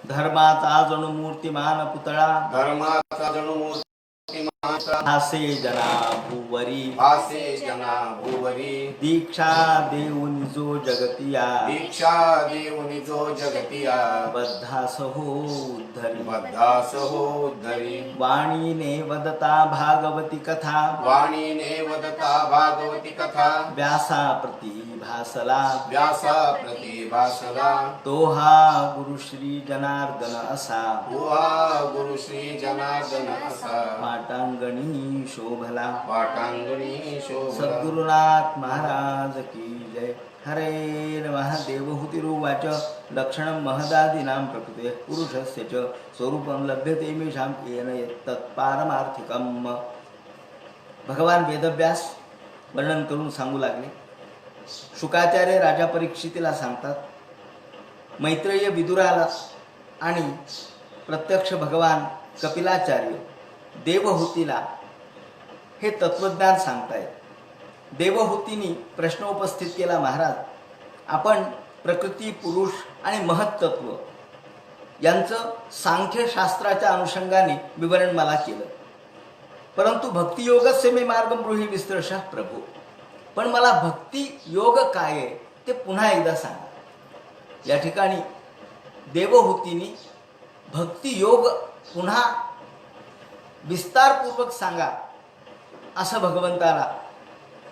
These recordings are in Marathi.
धर्माचा जणू मूर्तिमान पुतळा, धर्माचा जणू मूर्तिमान भासे जना भुवरी, भासे जना भुवरी, दीक्षा देऊन जो जगतिया, दीक्षा देऊनि जो जगतिया, बद्धास हो उद्धरी, बद्धास हो उद्धरी, वाणीने वदता भागवती कथा, वाणीने वदता भागवती कथा, व्यासा प्रतिभासला, व्यासा प्रतिभासला, तो हा गुरु श्री जनार्दन असा, हुआ गुरु श्री जनार्दन असा, पाटांगणी शोभला, वाटांगणी शोभला. सद्गुरुनाथ महाराज की जय. हरे नमः. देवहूतिरुवाच लक्षणं महदादीनां प्रकृते पुरुषस्य च स्वरूपं लभ्यते मेषां येन तत्पारमार्थिकम्. भगवान वेदव्यास वर्णन करून सांगू लागले. शुकाचार्य राजा परीक्षितीला सांगतात, मैत्रेय विदुराला आणि प्रत्यक्ष भगवान कपिलाचार्य देवहूतीला हे तत्वज्ञान सांगतायत. देवहूतींनी प्रश्न उपस्थित केला, महाराज आपण प्रकृती, पुरुष आणि महत्त्व यांचं सांख्यशास्त्राच्या अनुषंगाने विवरण मला केलं, परंतु भक्तियोगस्य मे मार्गं ब्रूहि विस्तरशः प्रभू. पण मला भक्ती योग काय आहे ते पुन्हा एकदा सांगा. या ठिकाणी देवहूतींनी भक्ती योग पुन्हा विस्तारपूर्वक सांगा असं भगवंताला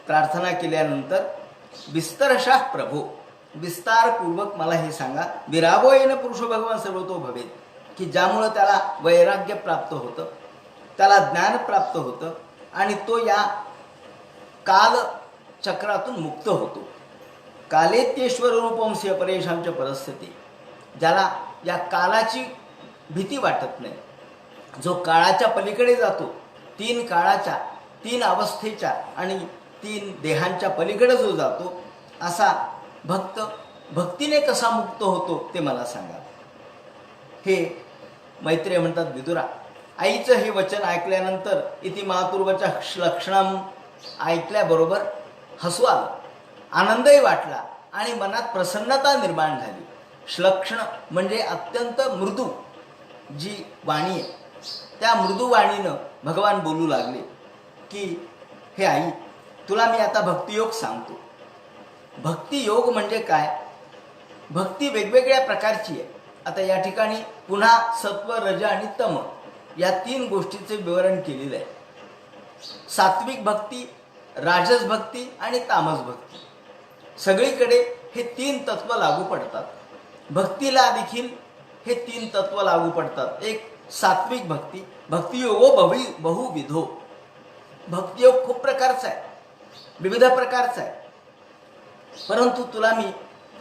प्रार्थना केल्यानंतर विस्तरशः प्रभो, विस्तारपूर्वक मला हे सांगा. विरागो येन पुरुषो भगवान सर्वतो भवेत, की ज्यामुळं त्याला वैराग्य प्राप्त होतं, त्याला ज्ञान प्राप्त होतं आणि तो या कालचक्रातून मुक्त होतो. कालेत्येश्वर रूपंस्य परेशांच्या परस्थिती, ज्याला या कालाची भीती वाटत नाही, जो काळाच्या पलीकडे जातो, तीन काळाच्या, तीन अवस्थेच्या आणि तीन देहांच्या पलीकडे जो जातो, असा भक्त भक्तीने कसा मुक्त होतो ते मला सांगा. हे मैत्रेय म्हणतात, विदुरा आईचं हे वचन ऐकल्यानंतर इति मातुर्वचा लक्षणम ऐकल्याबरोबर हसू आलं, आनंदही वाटला आणि मनात प्रसन्नता निर्माण झाली. श्लक्षण म्हणजे अत्यंत मृदू जी वाणी आहे, त्या मृदू वाणीनं भगवान बोलू लागले की हे आई, तुला मी आता भक्तियोग सांगतो. भक्तियोग म्हणजे काय? भक्ती वेगवेगळ्या प्रकारची आहे. आता या ठिकाणी पुन्हा सत्व, रज आणि तम या तीन गोष्टीचे विवरण केलेलं आहे. सात्विक भक्ती, राजस भक्ती आणि तामस भक्ती. सगळीकडे हे तीन तत्व लागू पडतात. भक्तीला देखील हे तीन तत्व लागू पडतात. एक सात्विक भक्ती, भक्तियोगो बहुविधो. भक्तियोग खूप प्रकारचा आहे, विविध प्रकारचा आहे, परंतु तुला मी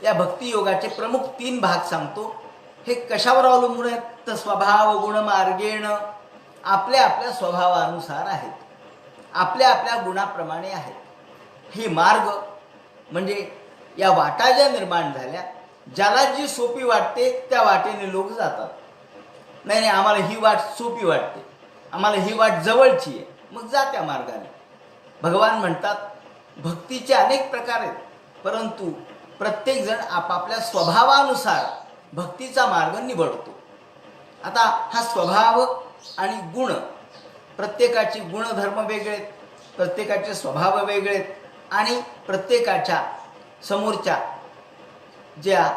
या भक्तियोगाचे प्रमुख तीन भाग सांगतो. हे कशावर अवलंबून आहेत? तर स्वभाव गुण मार्गेण, आपल्या आपल्या स्वभावानुसार आहेत, आपल्या आपल्या गुणाप्रमाणे आहेत. ही मार्ग म्हणजे या वाटा ज्या निर्माण झाल्या, ज्याला जी सोपी वाटते त्या वाटेने लोक जातात. नाही आम्हाला ही वाट सोपी वाटते, आम्हाला ही वाट जवळची आहे, मग जा त्या मार्गाने. भगवान म्हणतात भक्तीचे अनेक प्रकार आहेत, परंतु प्रत्येकजण आपापल्या स्वभावानुसार भक्तीचा मार्ग निवडतो. आता हा स्वभाव आणि गुण, प्रत्येकाचे गुणधर्म वेगळे आहेत, प्रत्येकाचे स्वभाव वेगळे आहेत आणि प्रत्येकाच्या समोरच्या ज्या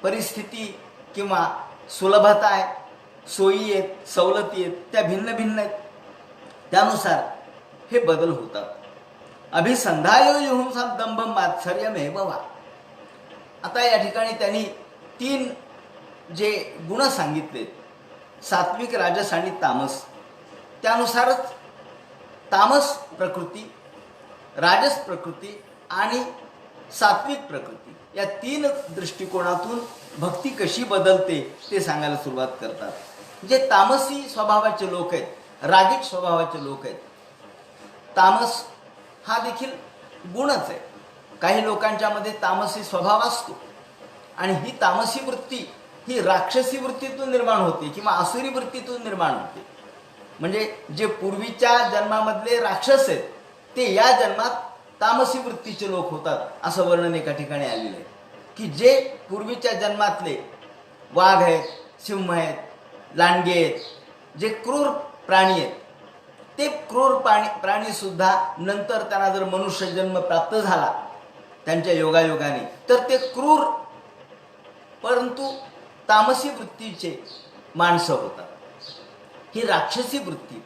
परिस्थिती किंवा सुलभता आहे, सोयी आहेत, सवलती आहेत, त्या भिन्न भिन्न आहेत. त्यानुसार हे बदल होतात. अभिसंधायो युहुंसां दंभं मात्सर्यमेव वा. आता या ठिकाणी त्यांनी तीन जे गुण सांगितले, सात्विक, राजस आणि तामस, त्यानुसारच तामस प्रकृती, राजस प्रकृती आणि सात्विक प्रकृती या तीन दृष्टिकोनातून भक्ती कशी बदलते ते सांगायला सुरुवात करतात. जे तामसी स्वभावाचे लोक आहेत, रागिक स्वभावाचे लोक आहेत, तामस हा देखील गुणच आहे. काही लोकांच्या मध्ये तामसी स्वभाव असतो आणि ही तामसी वृत्ती ही राक्षसी वृत्तीतून निर्माण होते किंवा आसुरी वृत्तीतून निर्माण होते. म्हणजे जे पूर्वीच्या जन्मामधले राक्षस आहेत ते या जन्मात तामसी वृत्तीचे लोक होतात, असं वर्णन एका ठिकाणी आलेलं आहे. की जे पूर्वीच्या जन्मातले वाघ आहेत, सिंह आहेत, लांडगे आहेत, जे क्रूर प्राणी आहेत, ते क्रूर प्राणी सुद्धा नंतर त्यांना जर मनुष्य जन्म प्राप्त झाला त्यांच्या योगायोगाने, तर ते क्रूर परंतु तामसी वृत्तीचे माणसं होतात. ही राक्षसी वृत्ती,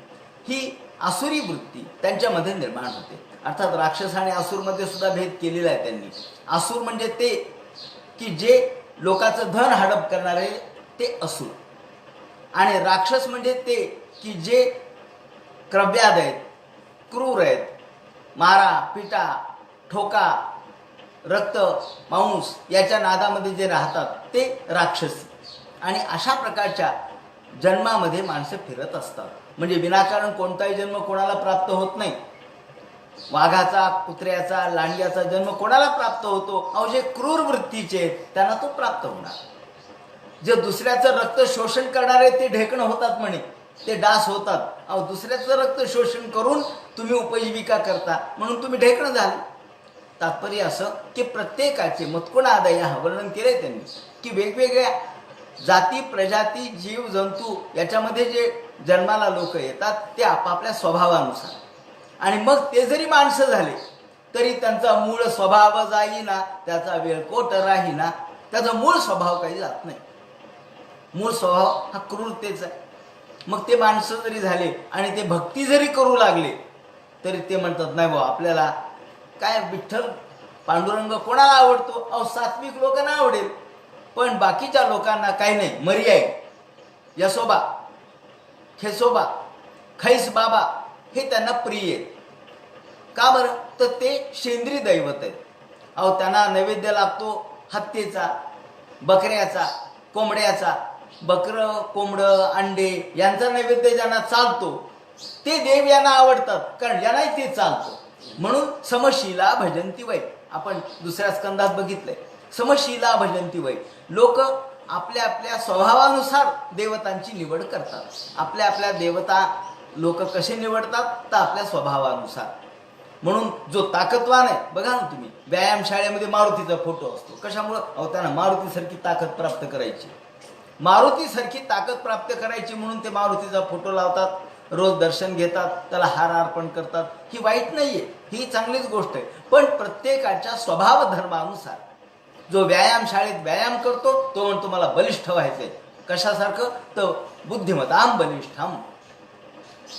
ही आसुरी वृत्ती त्यांच्यामध्ये निर्माण होते. अर्थात राक्षस आणि आसूरमध्ये सुद्धा भेद केलेला आहे त्यांनी. आसूर म्हणजे ते की जे लोकांचं धन हडप करणारे ते असुर, आणि राक्षस म्हणजे ते की जे क्रव्याद आहेत, क्रूर आहेत, मारा पिटा ठोका रक्त मांस याच्या नादामध्ये जे राहतात ते राक्षसी. आणि अशा प्रकारच्या जन्मामध्ये माणसं फिरत असतात. म्हणजे विनाकारण कोणताही जन्म कोणाला प्राप्त होत नाही. वाघाचा, कुत्र्याचा, लांडग्याचा जन्म कोणाला प्राप्त होतो? अहो जे क्रूर वृत्तीचे त्यांना तो प्राप्त होणार. जे दुसऱ्याचं रक्त शोषण करणारे ते ढेकणं होतात म्हणे, ते डास होतात. अहो दुसऱ्याचं रक्त शोषण करून तुम्ही उपजीविका करता म्हणून तुम्ही ढेकणं झाले. तात्पर्य असं की प्रत्येकाचे मतकुणादय वर्णन केले त्यांनी की वेगवेगळ्या जाती प्रजाती जीव जंतू याच्यामध्ये जे जन्माला लोक येतात ते आपापल्या स्वभावानुसार, आणि मग ते जरी माणसं झाले तरी त्यांचा मूळ स्वभाव जाईना, त्याचा वेळकोट राहीना, त्याचा मूळ स्वभाव काही जात नाही. मूळ स्वभाव हा क्रूरतेचा आहे. मग ते माणसं जरी झाले आणि ते भक्ती जरी करू लागले तरी ते म्हणतात नाही भाऊ आपल्याला काय विठ्ठल पांडुरंग कोणाला आवडतो? अहो सात्विक लोकांना आवडेल, पण बाकीच्या लोकांना काही नाही. मर्याई, यशोबा, खेसोबा, खैस बाबा हे त्यांना प्रिय आहेत. का बरं? तर ते शेंद्री दैवत आहेत. अहो त्यांना नैवेद्य लागतो हत्तीचा, बकऱ्याचा, कोंबड्याचा. बकरं, कोंबडं, अंडे यांचा नैवेद्य ज्यांना चालतो ते देव यांना आवडतात, कारण यांनाही ते चालतं. म्हणून समशीला भजंती वै, आपण दुसऱ्या स्कंदात बघितलंय, समशीला भजंती वै. लोक आपल्या आपल्या स्वभावानुसार देवतांची निवड करतात. आपल्या आपल्या देवता लोक कसे निवडतात? तर आपल्या स्वभावानुसार. म्हणून जो ताकदवान आहे, बघा ना तुम्ही व्यायामशाळेमध्ये मारुतीचा फोटो असतो. कशामुळं? अहो त्यांना मारुतीसारखी ताकद प्राप्त करायची, मारुतीसारखी ताकद प्राप्त करायची म्हणून ते मारुतीचा फोटो लावतात, रोज दर्शन घेतात, त्याला हार अर्पण करतात. ही वाईट नाहीये, ही चांगलीच गोष्ट आहे. पण प्रत्येकाच्या स्वभाव धर्मानुसार जो व्यायामशाळेत व्यायाम करतो तो म्हणतो मला बलिष्ठ व्हायचंय. कशासारखं? तर बुद्धिमताम बलिष्ठम.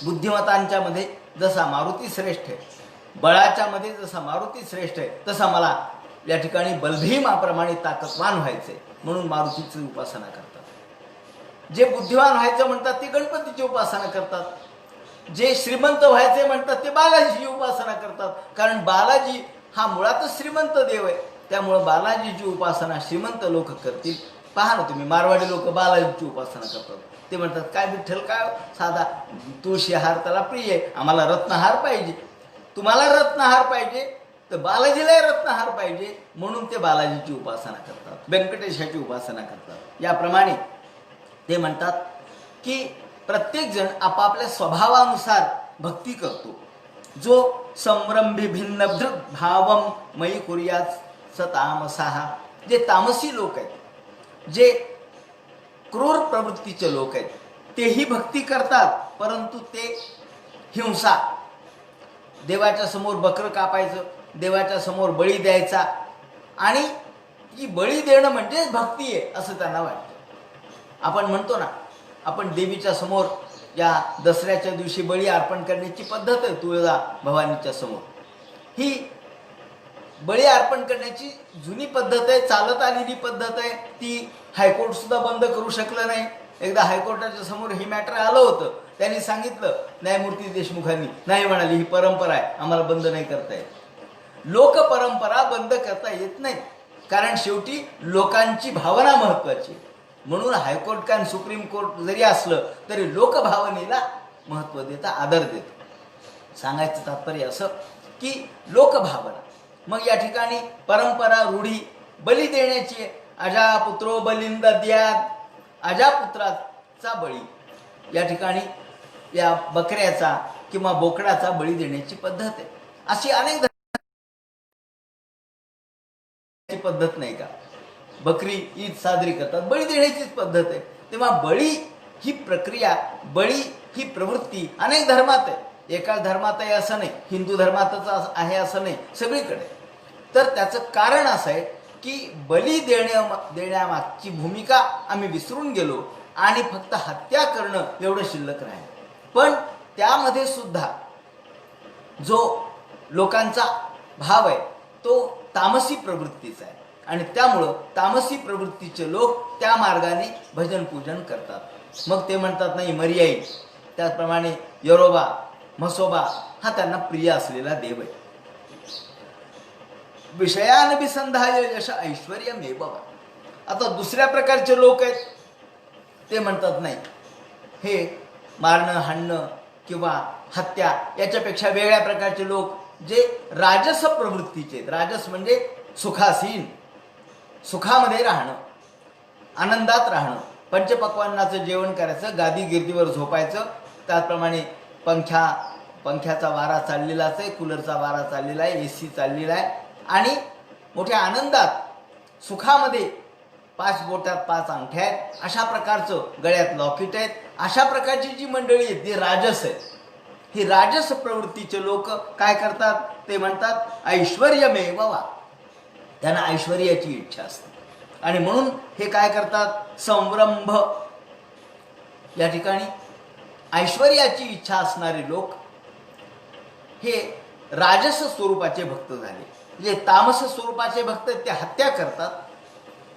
बुद्धिमतांच्या मध्ये जसा मारुती श्रेष्ठ आहे, बळाच्या मध्ये जसा मारुती श्रेष्ठ आहे, तसा मला या ठिकाणी बलभीमाप्रमाणे ताकदवान व्हायचंय म्हणून मारुतीची उपासना करतात. जे बुद्धिवान व्हायचं म्हणतात ते गणपतीची उपासना करतात. जे श्रीमंत व्हायचे म्हणतात ते बालाजीची उपासना करतात, कारण बालाजी हा मुळातच श्रीमंत देव आहे. त्यामुळं बालाजीची उपासना श्रीमंत लोक करतील. पहा ना तुम्ही, मारवाडी लोक बालाजीची उपासना करतात. ते म्हणतात काय विठ्ठल काय साधा तुळशी हार त्याला प्रिय आहे, आम्हाला रत्नहार पाहिजे. तुम्हाला रत्नहार पाहिजे तर बालाजीलाही रत्नहार पाहिजे, म्हणून ते बालाजीची उपासना करतात, व्यंकटेशाची उपासना करतात. याप्रमाणे ते म्हणतात की प्रत्येकजण आपापल्या स्वभावानुसार भक्ती करतो. जो संरंभी भिन्न भावम मयी कुर्यात स तामसाहा. जे तामसी लोक आहेत, जे क्रूर प्रवृत्तीचे लोक आहेत, तेही भक्ती करतात, परंतु ते हिंसा, देवाच्या समोर बकर कापायचं, देवाच्या समोर बळी द्यायचा, आणि ही बळी देणं म्हणजे भक्ती आहे असं त्यांना वाटतं. आपण म्हणतो ना, आपण देवीच्या समोर या दसऱ्याच्या दिवशी बळी अर्पण करण्याची पद्धत आहे. तुळजा भवानीच्या समोर ही बळी अर्पण करण्याची जुनी पद्धत आहे, चालत आलेली पद्धत आहे. ती हायकोर्ट सुद्धा बंद करू शकलं नाही. एकदा हायकोर्टाच्या समोर ही मॅटर आलं होतं, त्यांनी सांगितलं, न्यायमूर्ती देशमुखांनी, नाही म्हणाली ही परंपरा आहे, आम्हाला बंद नाही करता येत. लोक परंपरा बंद करता येत नाही, कारण शेवटी लोकांची भावना महत्वाची. म्हणून हायकोर्ट का सुप्रीम कोर्ट जरी असलं तरी लोकभावनेला महत्त्व देता, आदर देतो. सांगायचं तात्पर्य असं की लोकभावना. मग या ठिकाणी परंपरा रूढी बली देण्याची, अजा पुत्रो बलिंद द्यात, अजा पुत्राचा बळी, या ठिकाणी या बकऱ्याचा किंवा बोकडाचा बळी देण्याची पद्धत आहे. अशी अनेक पद्धत नाही का? बकरी ईद साजरी करतात, बळी देण्याचीच पद्धत आहे. तेव्हा बळी ही प्रक्रिया, बळी ही प्रवृत्ती अनेक धर्मात आहे. एका धर्मात आहे असं नाही, हिंदू धर्मातच आहे असं नाही, सगळीकडे. तर त्याचं कारण असं आहे की बली देण्यामागची भूमिका आम्ही विसरून गेलो आणि फक्त हत्या करणं एवढं शिल्लक राहिलं. पण त्यामध्ये सुद्धा जो लोकांचा भाव आहे तो तामसी प्रवृत्तीचा आहे आणि त्यामुळं तामसी प्रवृत्तीचे लोक त्या मार्गाने भजन पूजन करतात. मग ते म्हणतात नाही मर्याई, त्याचप्रमाणे यरोबा, म्हसोबा हा त्यांना प्रिय असलेला देव आहे. विषयानभिसंधाय यश ऐश्वर्यमेव. आता दुसऱ्या प्रकारचे लोक आहेत, ते म्हणतात नाही, हे मारणं, हाणणं किंवा हत्या याच्यापेक्षा वेगळ्या प्रकारचे लोक जे राजस प्रवृत्तीचे आहेत. राजस म्हणजे सुखासीन, सुखामध्ये राहणं, आनंदात राहणं, पंचपक्वान्नाचं जेवण करायचं, गादी गिर्दीवर झोपायचं, त्याचप्रमाणे पंख्याचा वारा चाललेलाच आहे, कूलरचा वारा चाललेला आहे, AC चाललेला आहे आणि मोठ्या आनंदात सुखामध्ये 5 बोटात 5 अंगठ्या आहेत, अशा प्रकारचं गळ्यात लॉकेट आहेत, अशा प्रकारची जी मंडळी आहेत ती राजस आहेत. ही राजस प्रवृत्तीचे लोक काय करतात, ते म्हणतात ऐश्वर्यमेव वा. त्यांना ऐश्वर्याची इच्छा असते आणि म्हणून हे काय करतात, संरंभ या ठिकाणी ऐश्वर्याची इच्छा असणारे लोक हे राजस स्वरूपाचे भक्त झाले. जे तामस स्वरूपाचे भक्त ते हत्या करतात,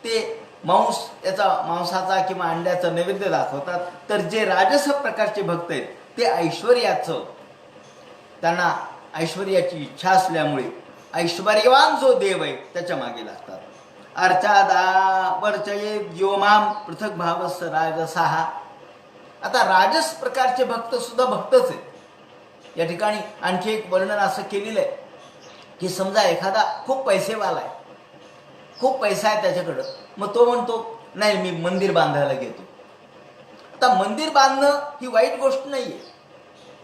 ते मांसाचा किंवा अंड्याचा नैवेद्य दाखवतात. तर जे राजस प्रकारचे भक्त आहेत ते ऐश्वर्याचं, त्यांना ऐश्वर्याची इच्छा असल्यामुळे ऐश्वर्यवान जो देव आहे त्याच्या मागे लागतात. अर्चादा वर्चये व्योमाम पृथक भावस राजसाहा. आता राजस प्रकारचे भक्त सुद्धा भक्तच आहेत. या ठिकाणी आणखी एक वर्णन असं केलेलं आहे की समजा एखादा खूप पैसेवाला आहे, खूप पैसा आहे त्याच्याकडं, मग तो म्हणतो नाही मी मंदिर बांधायला घेतो. आता मंदिर बांधणं ही वाईट गोष्ट नाही आहे,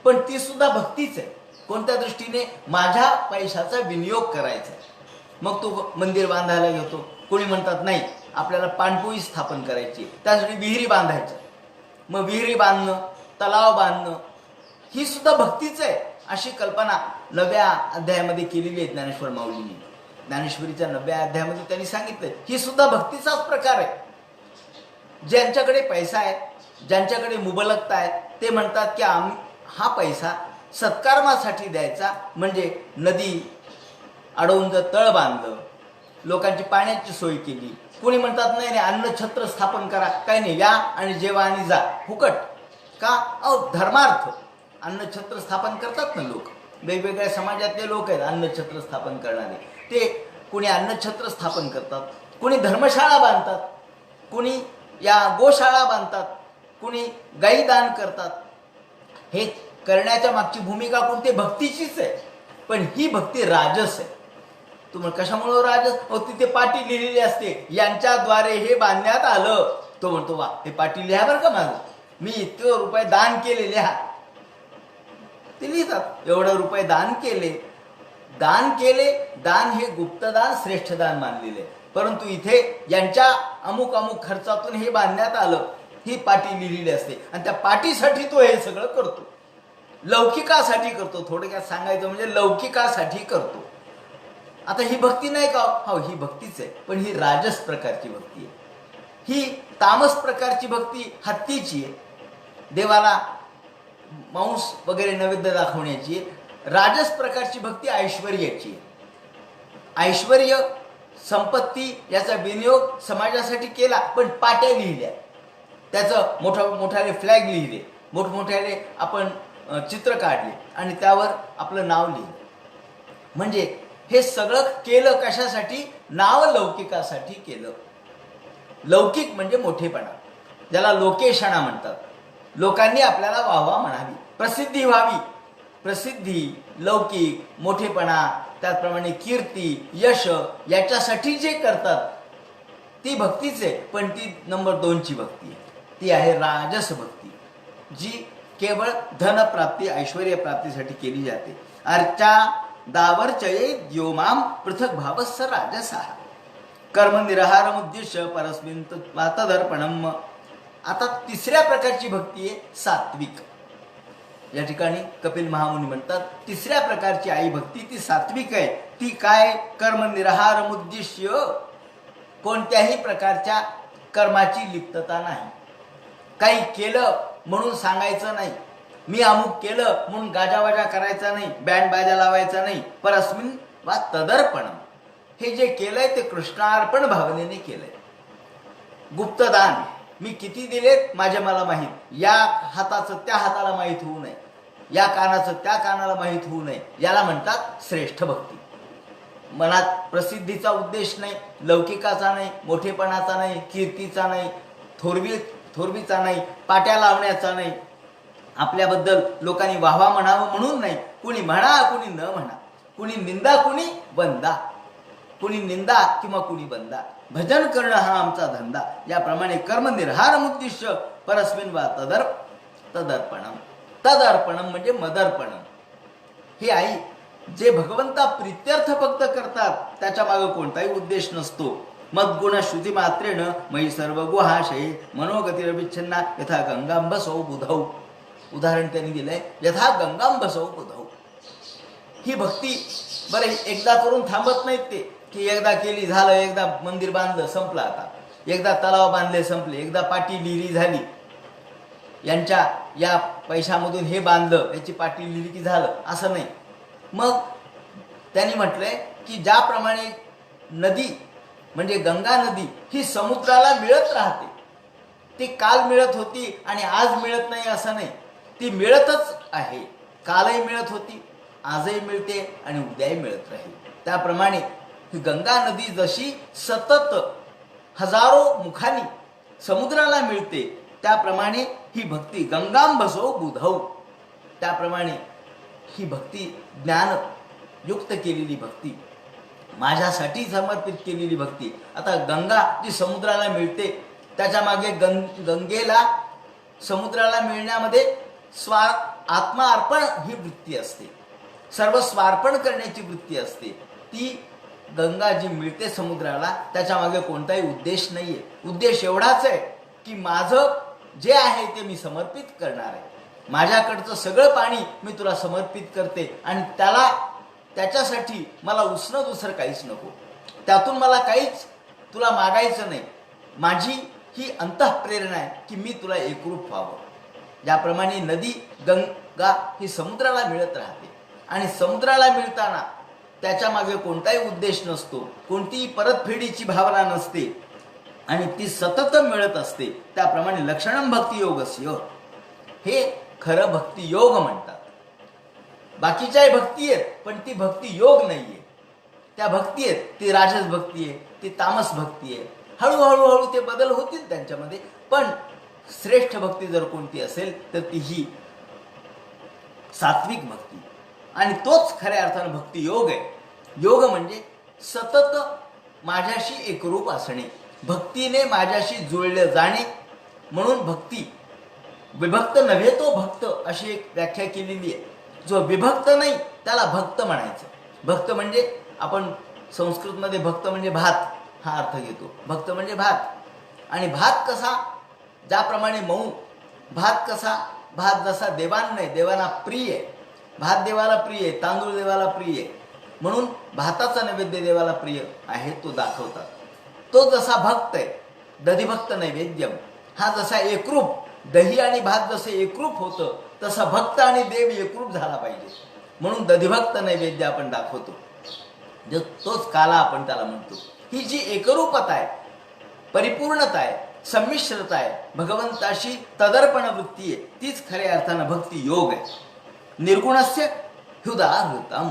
पण ती सुद्धा भक्तीच आहे. कोणत्या दृष्टीने, माझ्या पैशाचा विनियोग करायचा, मग तो मंदिर बांधायला घेतो. कोणी म्हणतात नाही आपल्याला पाणपोई स्थापन करायची, त्यासाठी विहिरी बांधायचं, मग विहिरी बांधणं, तलाव बांधणं ही सुद्धा भक्तीच आहे. अशी कल्पना 9व्या अध्यायामध्ये केलेली आहे ज्ञानेश्वर माऊलींनी. ज्ञानेश्वरीच्या 9व्या अध्यायामध्ये त्यांनी सांगितलं ही सुद्धा भक्तीचाच प्रकार आहे. ज्यांच्याकडे पैसा आहे, ज्यांच्याकडे मुबलकता आहे, ते म्हणतात की हा पैसा सत्कर्मासाठी द्यायचा, म्हणजे नदी अडवून जर तळ बांधलं, लोकांची पाण्याची सोय केली. कोणी म्हणतात नाही अन्नछत्र स्थापन करा, काही नाही, या आणि जेवा आणि जा, फुकट का, धर्मार्थ. अन्नछत्र स्थापन करतात ना लोक, वेगवेगळ्या समाजातले लोक आहेत अन्नछत्र स्थापन करणारे. ते कुणी अन्नछत्र स्थापन करतात, कुणी धर्मशाळा बांधतात, कुणी या गोशाळा बांधतात, कुणी गाई दान करतात. हे करण्याच्या मागची भूमिका कोणती, भक्तीचीच आहे. पण ही भक्ती राजस आहे. तुम्हाला कशामुळे राजस, तिथे पाटी लिहिलेली असते यांच्याद्वारे हे बांधण्यात आलं. तो म्हणतो वा हे पाटी लिहा बरं का माझं, मी इतके रुपये दान केले, लिहा. ते लिहितात एवढे रुपये दान केले. दान हे गुप्तदान श्रेष्ठ दान मानलेले, परंतु इथे यांच्या अमुक अमुक खर्चातून हे बांधण्यात आलं, ही पाटी लिहिलेली असते आणि त्या पाटीसाठी तो हे सगळं करतो, लौकिकासाठी करतो. थोडक्यात सांगायचं म्हणजे लौकिकासाठी करतो. आता ही भक्ती नाही का, हो ही भक्तीच आहे, पण ही राजस प्रकारची भक्ती आहे. ही तामस प्रकारची भक्ती हत्तीची आहे, देवाला मांस वगैरे नैवेद्य दाखवण्याची आहे. राजस प्रकारची भक्ती ऐश्वर्याची आहे. ऐश्वर्य संपत्ती याचा विनियोग समाजासाठी केला, पण पाट्या लिहिल्या, त्याचं मोठाले फ्लॅग लिहिले, मोठमोठ्याने आपण चित्र काढले आणि त्यावर आपलं नाव लिहिलं. म्हणजे हे सगळं केलं कशासाठी, नाव लौकिकासाठी केलं. लौकिक म्हणजे मोठेपणा, ज्याला लोकेशणा म्हणतात. लोकांनी आपल्याला वाहवा म्हणावी, प्रसिद्धी व्हावी. प्रसिद्धी, लौकिक, मोठेपणा, त्याचप्रमाणे कीर्ती, यश याच्यासाठी जे करतात ती भक्तीच आहे. पण ती नंबर 2ची भक्ती आहे, ती आहे राजस भक्ती, जी केवळ धनप्राप्ती, ऐश्वर्यप्राप्तीसाठी केली जाते. अर्चा दावर्चये व्योमाम पृथक भावस्स राजसा कर्म निरहारमुद्दिश्य परस्मिन् तदर्पणम. आता तिसऱ्या प्रकारची भक्ती आहे सात्विक. या ठिकाणी कपिल महामुनी म्हणतात तिसऱ्या प्रकारची आई भक्ती ती सात्विक आहे. ती काय? कर्म निरहार मुद्दिश्य, कोणत्याही प्रकारच्या कर्माची लिप्तता नाही. काही केलं म्हणून सांगायचं नाही, मी अमुक केलं म्हणून गाजावाजा करायचा नाही, बँड बाजा लावायचा नाही. परस्मिन वा तदर्पणम, हे जे केलंय ते कृष्णार्पण भावनेने केलंय. गुप्तदान मी किती दिलेत माझे मला माहीत, या हाताचं त्या हाताला माहीत होऊ नये, या कानाचं त्या कानाला माहीत होऊ नये, याला म्हणतात श्रेष्ठ भक्ती. मनात प्रसिद्धीचा उद्देश नाही, लौकिकाचा नाही, मोठेपणाचा नाही, कीर्तीचा नाही, थोरवीचा नाही, पाट्या लावण्याचा नाही, आपल्याबद्दल लोकांनी वाहवा म्हणावं म्हणून नाही. कुणी म्हणा कुणी न म्हणा, कुणी निंदा कुणी वंदा, कुणी निंदा किंवा कुणी वंदा, भजन करणं हा आमचा धंदा. याप्रमाणे कर्म निर्हार मुद्दिश्य परस्मिन वा तदर्पणम. तदर्पणम म्हणजे मदर्पणम. हे आई जे भगवंता प्रित्यर्थ फक्त करतात त्याच्या मागे कोणताही उद्देश नसतो. मद्गुण श्रुती मात्रेण मयी सर्व गुहाशये मनोगतिरविच्छिन्ना यथा गंगांबसौ बुधौ. उदाहरण त्यांनी दिलंय, यथा गंगांबसौ बुधौ. ही भक्ती बरं एकदा करून थांबत नाहीत ते, की एकदा केली झालं, एकदा मंदिर बांधलं संपलं, आता एकदा तलाव बांधले संपले, एकदा पाटी लिहिली झाली, यांच्या या पैशामधून हे बांधलं याची पाटी लिहिली की झालं, असं नाही. मग त्यांनी म्हटलंय की ज्याप्रमाणे नदी म्हणजे गंगा नदी ही समुद्राला मिळत राहते, ती काल मिळत होती आणि आज मिळत नाही असं नाही, ती मिळतच आहे. कालही मिळत होती, आजही मिळते आणि उद्याही मिळत राहील. त्याप्रमाणे ही गंगा नदी जशी सतत हजारो मुखांनी समुद्राला मिळते, त्याप्रमाणे ही भक्ती गंगांबसो बुधौ. त्याप्रमाणे ही भक्ती ज्ञान युक्त केलेली भक्ती, माझ्यासाठी समर्पित केलेली भक्ती. आता गंगा जी समुद्राला मिळते त्याच्या मागे गंगेला समुद्राला मिळण्यामध्ये आत्मा अर्पण ही वृत्ती असते, सर्व स्वार्पण करण्याची वृत्ती असते. ती गंगा जी मिळते समुद्राला त्याच्या मागे कोणताही उद्देश नाहीये. उद्देश एवढाच आहे की माझं जे आहे ते मी समर्पित करणार आहे, माझ्याकडचं सगळं पाणी मी तुला समर्पित करते आणि त्याच्यासाठी मला उसणं दुसरं काहीच नको, त्यातून मला काहीच तुला मागायचं नाही. माझी ही अंतःप्रेरणा आहे की मी तुला एकरूप व्हावं. ज्याप्रमाणे नदी गंगा ही समुद्राला मिळत राहते आणि समुद्राला मिळताना त्याच्या मागे कोणताही उद्देश नसतो, कोणतीही परतफेडीची भावना नसते आणि ती सतत मिळत असते. त्याप्रमाणे लक्षणम भक्ती योगस्य, हे खरं भक्ती योग म्हणतात. बाकीच्याही भक्ती आहेत पण ती भक्ती योग नाहीये. त्या भक्ती आहेत, ती राजस भक्ती आहे, ती तामस भक्ती आहे. हळूहळू ते बदल होतील त्यांच्यामध्ये, पण श्रेष्ठ भक्ती जर कोणती असेल तर ती ही सात्विक भक्ती, आणि तोच खऱ्या अर्थानं भक्ती योग आहे. योग म्हणजे सतत माझ्याशी एकरूप असणे, भक्तीने माझ्याशी जुळले जाणे. म्हणून भक्ती विभक्त नव्हे तो भक्त अशी एक व्याख्या केलेली आहे. जो विभक्त नाही त्याला भक्त म्हणायचं. भक्त म्हणजे आपण संस्कृतमध्ये भक्त म्हणजे भात हा अर्थ घेतो. भक्त म्हणजे भात, आणि भात कसा, ज्याप्रमाणे मऊ भात कसा, भात जसा देवांना प्रिय आहे, भात देवाला प्रिय आहे, तांदूळ देवाला प्रिय आहे, म्हणून भाताचा नैवेद्य देवाला प्रिय आहे तो दाखवतात. तो जसा भक्त आहे, दधिभक्त नैवेद्यम, हा जसा एकरूप, दही आणि भात जसे एकरूप होतं तसा भक्त आणि देव एकरूप झाला पाहिजे, म्हणून दधिभक्त नैवेद्य आपण दाखवतो. जो तोच काला आपण त्याला म्हणतो. ही जी एकरूपता आहे, परिपूर्णता आहे, संमिश्रता आहे, भगवंताशी तदर्पण वृत्ती आहे, तीच खऱ्या अर्थानं भक्ती योग आहे. निर्गुणस्य हृदाहृतम,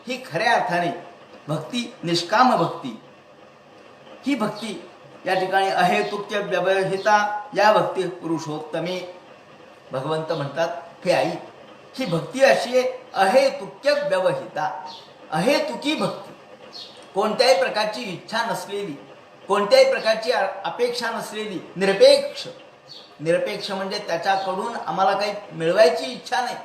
ही खऱ्या अर्थाने भक्ती, निष्काम भक्ती. ही भक्ती या ठिकाणी अहेतुक्य व्यवहिता या भक्ती पुरुषोत्तमे. भगवंत म्हणतात, हे आई, ही भक्ती अशी आहे अहेतुक्य व्यवहिता, अहेतुकी भक्ती, कोणत्याही प्रकारची इच्छा नसलेली, कोणत्याही प्रकारची अपेक्षा नसलेली, निरपेक्ष. निरपेक्ष म्हणजे त्याच्याकडून आम्हाला काही मिळवायची इच्छा नाही.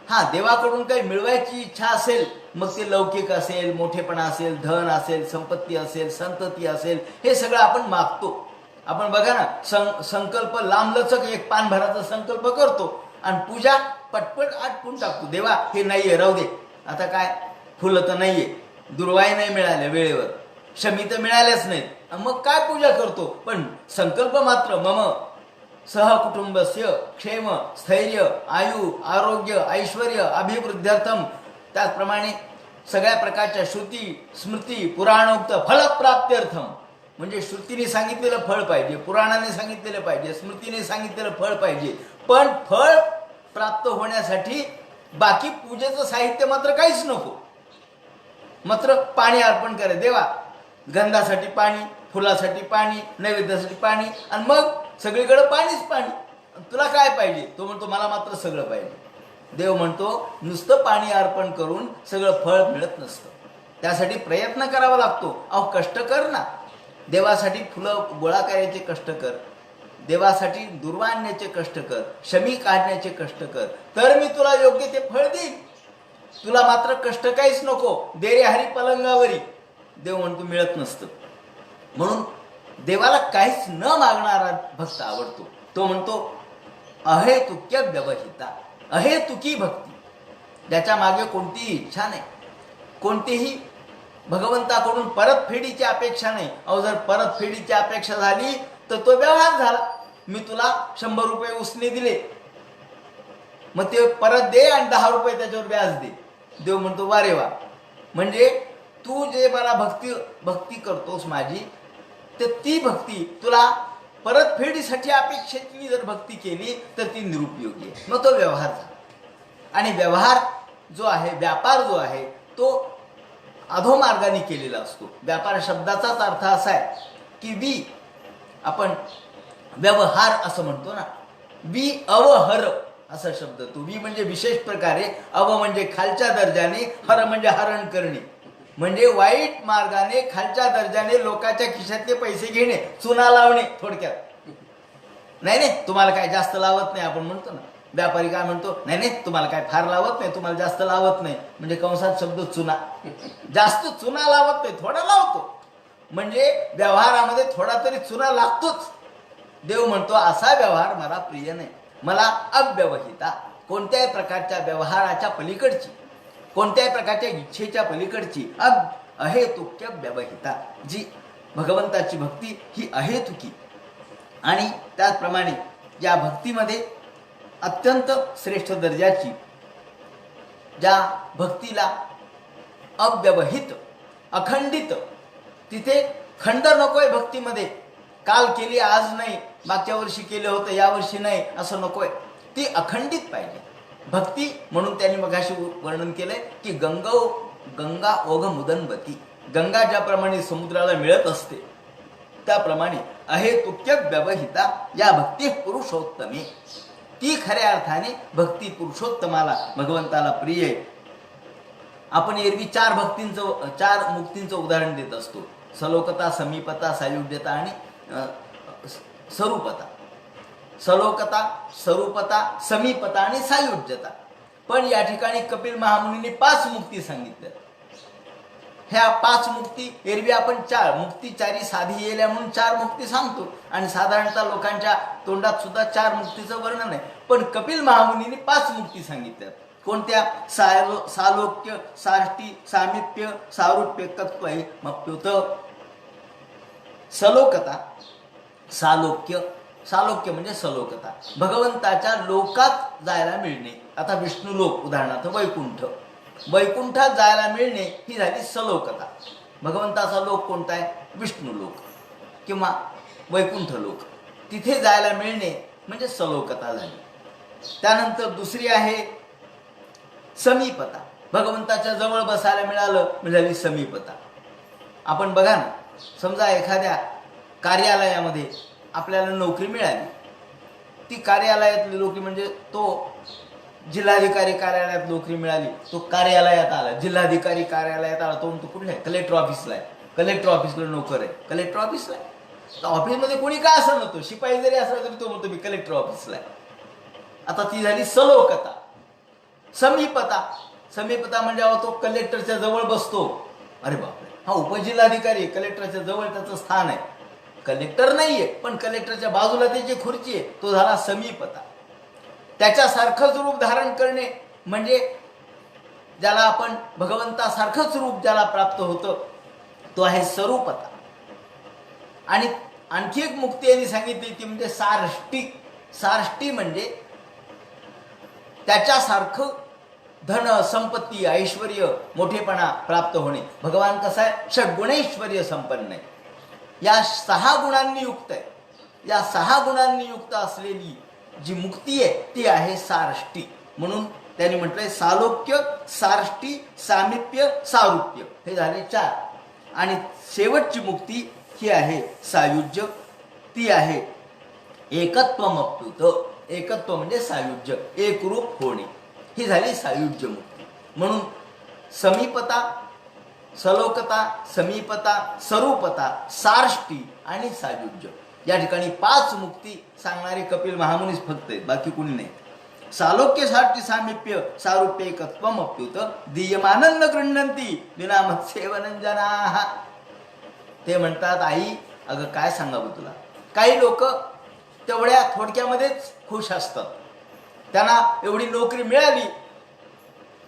हा, देवाकडून काही मिळवायची इच्छा असेल, मग ते लौकिक असेल, मोठेपणा असेल, धन असेल, संपत्ती असेल, संतती असेल, हे सगळं आपण मागतो. आपण बघा ना, संकल्प लांबलचक एक पानभराचा संकल्प करतो आणि पूजा पटपट आटपून टाकतो. देवा हे नाहीये, राहू दे. आता काय, फुलं तर नाहीये, दुर्वाही नाही मिळाले वेळेवर, शमी तर मिळाल्याच नाहीत, मग काय पूजा करतो. पण संकल्प मात्र मम सहकुटुंबस्य क्षेम स्थैर्य आयु आरोग्य ऐश्वर्य अभिवृद्ध्यर्थम. त्याचप्रमाणे सगळ्या प्रकारच्या श्रुती स्मृती पुराणोक्त फलप्राप्त्यर्थम, म्हणजे श्रुतीने सांगितलेलं फळ पाहिजे, पुराणाने सांगितलेलं पाहिजे, स्मृतीने सांगितलेलं फळ पाहिजे. पण फळ प्राप्त होण्यासाठी बाकी पूजेचं साहित्य मात्र काहीच नको. मात्र पाणी अर्पण करे देवा, गंधासाठी पाणी, फुलासाठी पाणी, नैवेद्यासाठी पाणी, आणि मग सगळीकडे पाणीच पाणी. तुला काय पाहिजे? तो म्हणतो मला मात्र सगळं पाहिजे. देव म्हणतो नुसतं पाणी अर्पण करून सगळं फळ मिळत नसतं, त्यासाठी प्रयत्न करावा लागतो. अहो कष्ट कर ना, देवासाठी फुलं गोळा करायचे कष्ट कर, देवासाठी दुर्वा आणण्याचे कष्ट कर, शमी काढण्याचे कष्ट कर, तर मी तुला योग्य ते फळ देईन. तुला मात्र कष्ट काहीच नको, दे रे हरी पलंगावरी. देव म्हणतो मिळत नसतं. म्हणून देवाला काहीच न मागणारा भक्त आवडतो. तो म्हणतो अहेतुक्य व्यवहिता, अहेतुकी भक्ती, ज्याच्या मागे कोणतीही इच्छा नाही, कोणतीही भगवंताकडून परतफेडीची अपेक्षा नाही. अहो जर परतफेडीची अपेक्षा झाली तर तो व्यवहार झाला. मी तुला 100 रुपये उसने दिले, मग ते परत दे आणि 10 रुपये त्याच्यावर व्याज दे. देव म्हणतो वा रे वा, म्हणजे तू जे मला भक्ती करतोस माझी, तर ती भक्ती तुला परतफेडीसाठी अपेक्षेची जर भक्ती केली तर ती निरुपयोगी आहे. मग तो व्यवहार झाला. आणि व्यवहार जो आहे, व्यापार जो आहे, तो अधोमार्गाने केलेला असतो. व्यापार शब्दाचाच अर्थ असा आहे की वी, आपण व्यवहार असं म्हणतो ना, वी अवहर असा शब्द. तो वी म्हणजे विशेष प्रकारे, अव म्हणजे खालच्या दर्जाने, हर म्हणजे हरण करणे, म्हणजे वाईट मार्गाने खालच्या दर्जाने लोकांच्या खिशातले पैसे घेणे, चुना लावणे थोडक्यात. नाही नाही तुम्हाला काय जास्त लावत नाही, आपण म्हणतो ना. व्यापारी काय म्हणतो, नाही नाही तुम्हाला काय फार लावत नाही, तुम्हाला जास्त लावत नाही, म्हणजे कंसात शब्द चुना, जास्त चुना लावत नाही, थोडा लावतो, म्हणजे व्यवहारामध्ये थोडा तरी चुना लागतोच. देव म्हणतो असा व्यवहार मला प्रिय नाही. मला अव्यवहिता, कोणत्याही प्रकारच्या व्यवहाराच्या पलीकडची, कोणत्याही प्रकारच्या इच्छेच्या पलीकडची अहेतुक्य व्यवहिता, जी भगवंताची भक्ती ही अहेतुकी. आणि त्याचप्रमाणे या भक्तीमध्ये अत्यंत श्रेष्ठ दर्जाची, ज्या भक्तीला अव्यवहित अखंडित, तिथे खंड नकोय भक्तीमध्ये. काल केली आज नाही, मागच्या वर्षी केलं होतं यावर्षी नाही, असं नकोय. ती अखंडित पाहिजे भक्ती. म्हणून त्यांनी मगाशी वर्णन केलंय की गंगा ओघ मुदनवती, गंगा ज्याप्रमाणे समुद्राला मिळत असते त्याप्रमाणे अहेतुक्य व्यवहिता या भक्ती पुरुषोत्तमे, ती खऱ्या अर्थाने भक्ती पुरुषोत्तमाला भगवंताला प्रिय आहे. आपण एरवी 4 मुक्तींचं उदाहरण देत असतो: सलोकता, समीपता, सायुज्यता आणि स्वरूपता. सलोकता, स्वरूपता, समीपता आणि सायुज्यता. पण या ठिकाणी कपिल महामुनींनी 5 मुक्ती सांगितल्या. ह्या 5 मुक्ती एरवी आपण 4 मुक्ती, 4 साधी येल्या म्हणून 4 मुक्ती सांगतो, आणि साधारणतः लोकांच्या तोंडात सुद्धा 4 मुक्तीचं वर्णन आहे. पण कपिल महामुनींनी 5 मुक्ती सांगितल्या. कोणत्या? सालोक्य, साष्टी, सामिप्य, सारूप्य, तत्वय मप्युत. सलोकता, सालोक्य, सालोक्य म्हणजे सलोकता, भगवंताच्या लोकात जायला मिळणे. आता विष्णू लोक उदाहरणार्थ वैकुंठ, वैकुंठात जायला मिळणे ही झाली सलोकता. भगवंताचा लोक कोणता आहे? विष्णू लोक किंवा वैकुंठ लोक, तिथे जायला मिळणे म्हणजे सलोकता झाली. त्यानंतर दुसरी आहे समीपता, भगवंताच्या जवळ बसायला मिळालं म्हणजे झाली समीपता. आपण बघा ना, समजा एखाद्या कार्यालयामध्ये आपल्याला नोकरी मिळाली, ती कार्यालयातली नोकरी म्हणजे तो जिल्हाधिकारी कार्यालयात नोकरी मिळाली, तो कार्यालयात आला, जिल्हाधिकारी कार्यालयात आला, तो म्हणतो कुठे आहे? कलेक्टर ऑफिसला आहे. कलेक्टर ऑफिसला नोकर आहे, कलेक्टर ऑफिसला आहे. तर ऑफिसमध्ये कोणी काय असं नव्हतं, शिपाई जरी असला तरी तो म्हणतो मी कलेक्टर ऑफिसला आहे. आता ती झाली सलोकता. समीपता, समीपता म्हणजे तो कलेक्टरच्या जवळ बसतो. अरे बापरे, हा उपजिल्हाधिकारी कलेक्टरच्या जवळ त्याचं स्थान आहे. कलेक्टर नाहीये, पण कलेक्टरच्या बाजूला त्याची खुर्ची आहे, तो झाला समीपता. त्याच्यासारखंच रूप धारण करणे म्हणजे ज्याला आपण भगवंतासारखंच रूप ज्याला प्राप्त होतं तो आहे स्वरूपता. आणि आणखी एक मुक्ती यांनी सांगितली ती म्हणजे सारष्टी. सारष्टी म्हणजे त्याच्यासारखं धन, संपत्ती, ऐश्वर्य, मोठेपणा प्राप्त होणे. भगवान कसा आहे? षड्गुणैश्वर्य संपन्न आहे, या 6 गुणांनी युक्त आहे. या 6 गुणांनी युक्त असलेली जी मुक्ती आहे ती आहे सारष्टी. म्हणून त्यांनी म्हटलंय सालोक्य, सारष्टी, सामिप्य, सारुप्य, हे झाले 4. आणि शेवटची मुक्ती ही आहे सायुज्य. ती आहे एकत्वमप्युत. एकत्व म्हणजे सायुज्य, एकरूप होणे, ही झाली सायुज्य मुक्ती. म्हणून समीपता, सलोकता, समीपता, स्वरूपता, सारष्टी आणि सायुज्य या ठिकाणी 5 मुक्ती सांगणारे कपिल महामुनीच फक्त आहेत, बाकी कोणी नाही. सालोक्य, सारष्टी, सामिप्य, सारुप्य, एकत्वमप्युत दीयमानं न गृह्णन्ति विना मत्सेवनंजनाः. ते म्हणतात, आई अगं काय सांगावं तुला, काही लोक तेवढ्या थोडक्यामध्येच खुश असतात. त्यांना एवढी नोकरी मिळाली